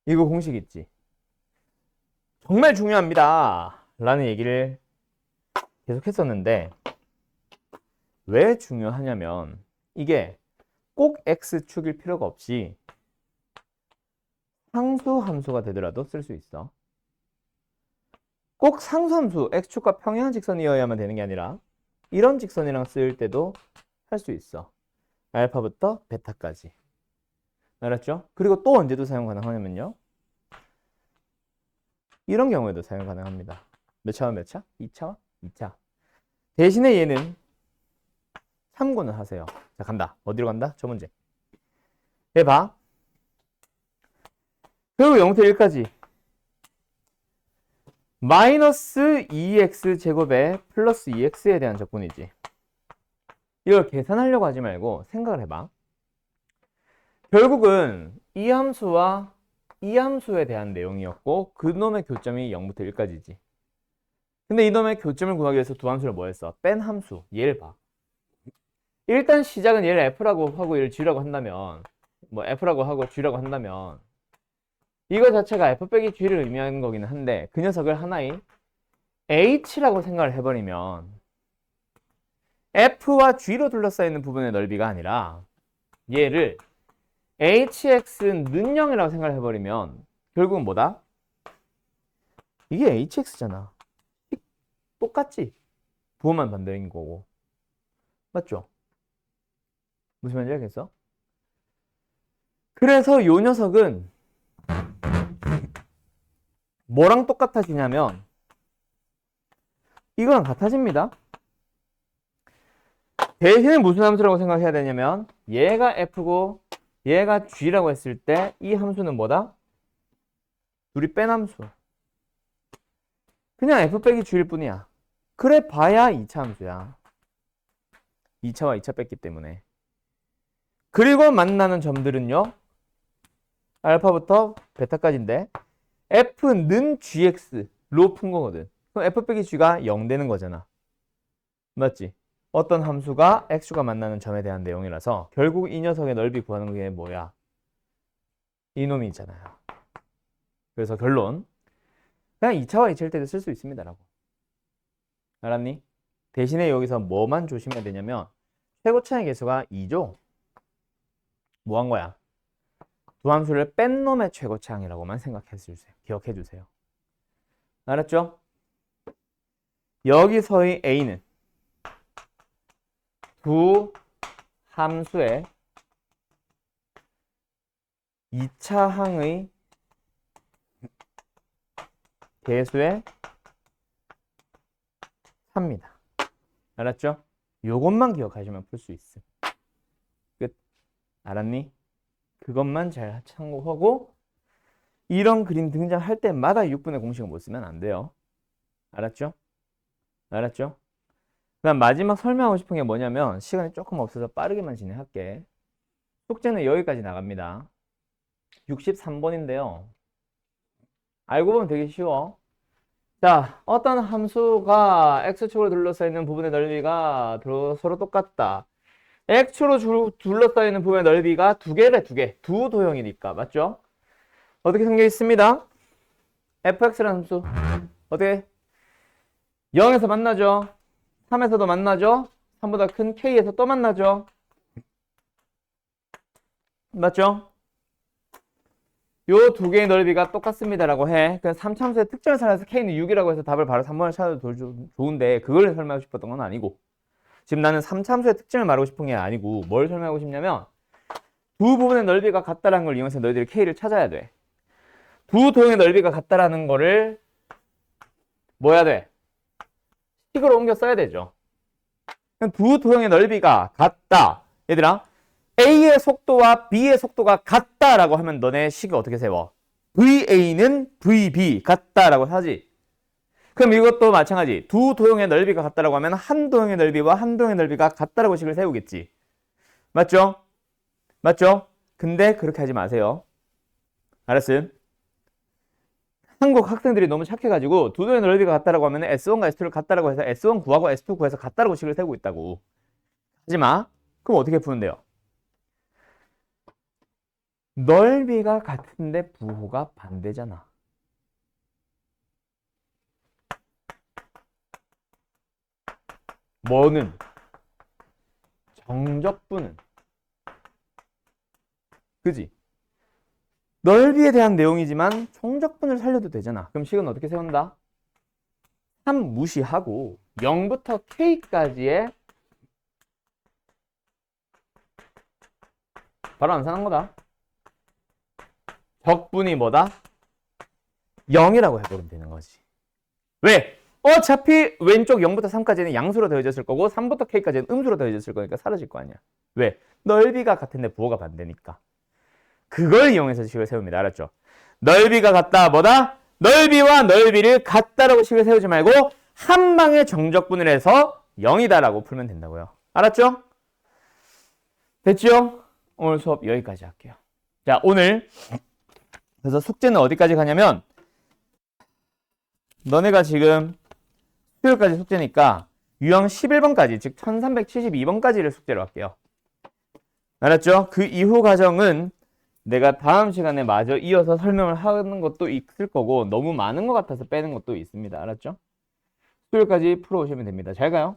이거 공식 있지. 정말 중요합니다. 라는 얘기를 계속 했었는데 왜 중요하냐면 이게 꼭 X축일 필요가 없이 상수 함수가 되더라도 쓸 수 있어. 꼭 상수함수 X축과 평행한 직선이어야만 되는 게 아니라 이런 직선이랑 쓸 때도 할 수 있어. 알파부터 베타까지. 알았죠? 그리고 또 언제도 사용 가능하냐면요. 이런 경우에도 사용 가능합니다. 몇 차와 몇 차? 2차와 2차. 대신에 얘는 참고는 하세요. 자, 간다. 어디로 간다? 저 문제. 해봐. 그리고 0부터 1까지. 마이너스 2x 제곱에 플러스 2x에 대한 적분이지. 이걸 계산하려고 하지 말고 생각을 해봐. 결국은 이 함수와 이 함수에 대한 내용이었고 그놈의 교점이 0부터 1까지지. 근데 이놈의 교점을 구하기 위해서 두 함수를 뭐 했어? 뺀 함수. 얘를 봐. 일단 시작은 얘를 f라고 하고 얘를 g라고 한다면 뭐 f라고 하고 g라고 한다면 이거 자체가 f 빼기 g를 의미하는 거기는 한데 그 녀석을 하나의 h라고 생각을 해버리면 f와 g로 둘러싸이는 부분의 넓이가 아니라 얘를 hx는 0이라고 생각을 해버리면 결국은 뭐다? 이게 hx잖아. 똑같지? 부호만 반대인 거고. 맞죠? 무슨 말인지 알겠어? 그래서 요 녀석은 뭐랑 똑같아지냐면 이거랑 같아집니다. 대신에 무슨 함수라고 생각해야 되냐면 얘가 f고 얘가 g라고 했을 때 이 함수는 뭐다? 둘이 뺀 함수. 그냥 f 빼기 g일 뿐이야. 그래 봐야 2차 함수야. 2차와 2차 뺐기 때문에. 그리고 만나는 점들은요. 알파부터 베타까지인데 f는 gx로 푼 거거든. 그럼 f 빼기 g가 0 되는 거잖아. 맞지? 어떤 함수가 x가 만나는 점에 대한 내용이라서 결국 이 녀석의 넓이 구하는 게 뭐야? 이놈이잖아요. 그래서 결론. 그냥 2차와 2차일 때도 쓸 수 있습니다라고. 알았니? 대신에 여기서 뭐만 조심해야 되냐면 최고차의 개수가 2죠? 뭐 한 거야? 두 함수를 뺀 놈의 최고차항이라고만 생각해 주세요. 기억해 주세요. 알았죠? 여기서의 a는 두 함수의 2차 항의 개수의 3입니다. 알았죠? 요것만 기억하시면 풀 수 있음. 끝. 알았니? 그것만 잘 참고하고 이런 그림 등장할 때마다 6분의 공식을 못 쓰면 안 돼요. 알았죠? 알았죠? 그다음 마지막 설명하고 싶은 게 뭐냐면 시간이 조금 없어서 빠르게만 진행할게. 숙제는 여기까지 나갑니다. 63번인데요. 알고 보면 되게 쉬워. 자, 어떤 함수가 x축으로 둘러싸여 있는 부분의 넓이가 서로 똑같다. X로 둘러싸이는 부분의 넓이가 두 개래, 두 개. 두 도형이니까. 맞죠? 어떻게 생겨 있습니다? fx라는 함수. 어떻게? 0에서 만나죠? 3에서도 만나죠? 3보다 큰 k에서 또 만나죠? 맞죠? 요 두 개의 넓이가 똑같습니다라고 해. 그냥 3참수의 특정을 살아서 k는 6이라고 해서 답을 바로 3번을 찾아도 좋은데 그걸 설명하고 싶었던 건 아니고 지금 나는 3참수의 특징을 말하고 싶은 게 아니고 뭘 설명하고 싶냐면 두 부분의 넓이가 같다라는 걸 이용해서 너희들이 k를 찾아야 돼. 두 도형의 넓이가 같다라는 거를 뭐 해야 돼? 식으로 옮겨 써야 되죠. 두 도형의 넓이가 같다. 얘들아, A의 속도와 B의 속도가 같다라고 하면 너네 식을 어떻게 세워? VA는 VB 같다라고 하지. 그럼 이것도 마찬가지. 두 도형의 넓이가 같다라고 하면 한 도형의 넓이와 한 도형의 넓이가 같다라고 식을 세우겠지. 맞죠? 맞죠? 근데 그렇게 하지 마세요. 알았음? 한국 학생들이 너무 착해가지고 두 도형의 넓이가 같다라고 하면 S1과 S2를 같다라고 해서 S1 구하고 S2 구해서 같다라고 식을 세우고 있다고. 하지 마. 그럼 어떻게 푸는데요? 넓이가 같은데 부호가 반대잖아. 뭐는? 정적분은. 그지? 넓이에 대한 내용이지만 정적분을 살려도 되잖아. 그럼 식은 어떻게 세운다? 3 무시하고 0부터 k까지의 바로 암산한 거다. 적분이 뭐다? 0이라고 해버리면 되는 거지. 왜? 어차피 왼쪽 0부터 3까지는 양수로 더해졌을 거고 3부터 k까지는 음수로 더해졌을 거니까 사라질 거 아니야. 왜? 넓이가 같은데 부호가 반대니까. 그걸 이용해서 식을 세웁니다. 알았죠? 넓이가 같다 뭐다? 넓이와 넓이를 같다라고 식을 세우지 말고 한 방에 정적분을 해서 0이다라고 풀면 된다고요. 알았죠? 됐죠? 오늘 수업 여기까지 할게요. 자, 오늘 그래서 숙제는 어디까지 가냐면 너네가 지금 수요일까지 숙제니까 유형 11번까지 즉 1372번까지를 숙제로 할게요. 알았죠? 그 이후 과정은 내가 다음 시간에 마저 이어서 설명을 하는 것도 있을 거고 너무 많은 것 같아서 빼는 것도 있습니다. 알았죠? 수요일까지 풀어오시면 됩니다. 잘 가요.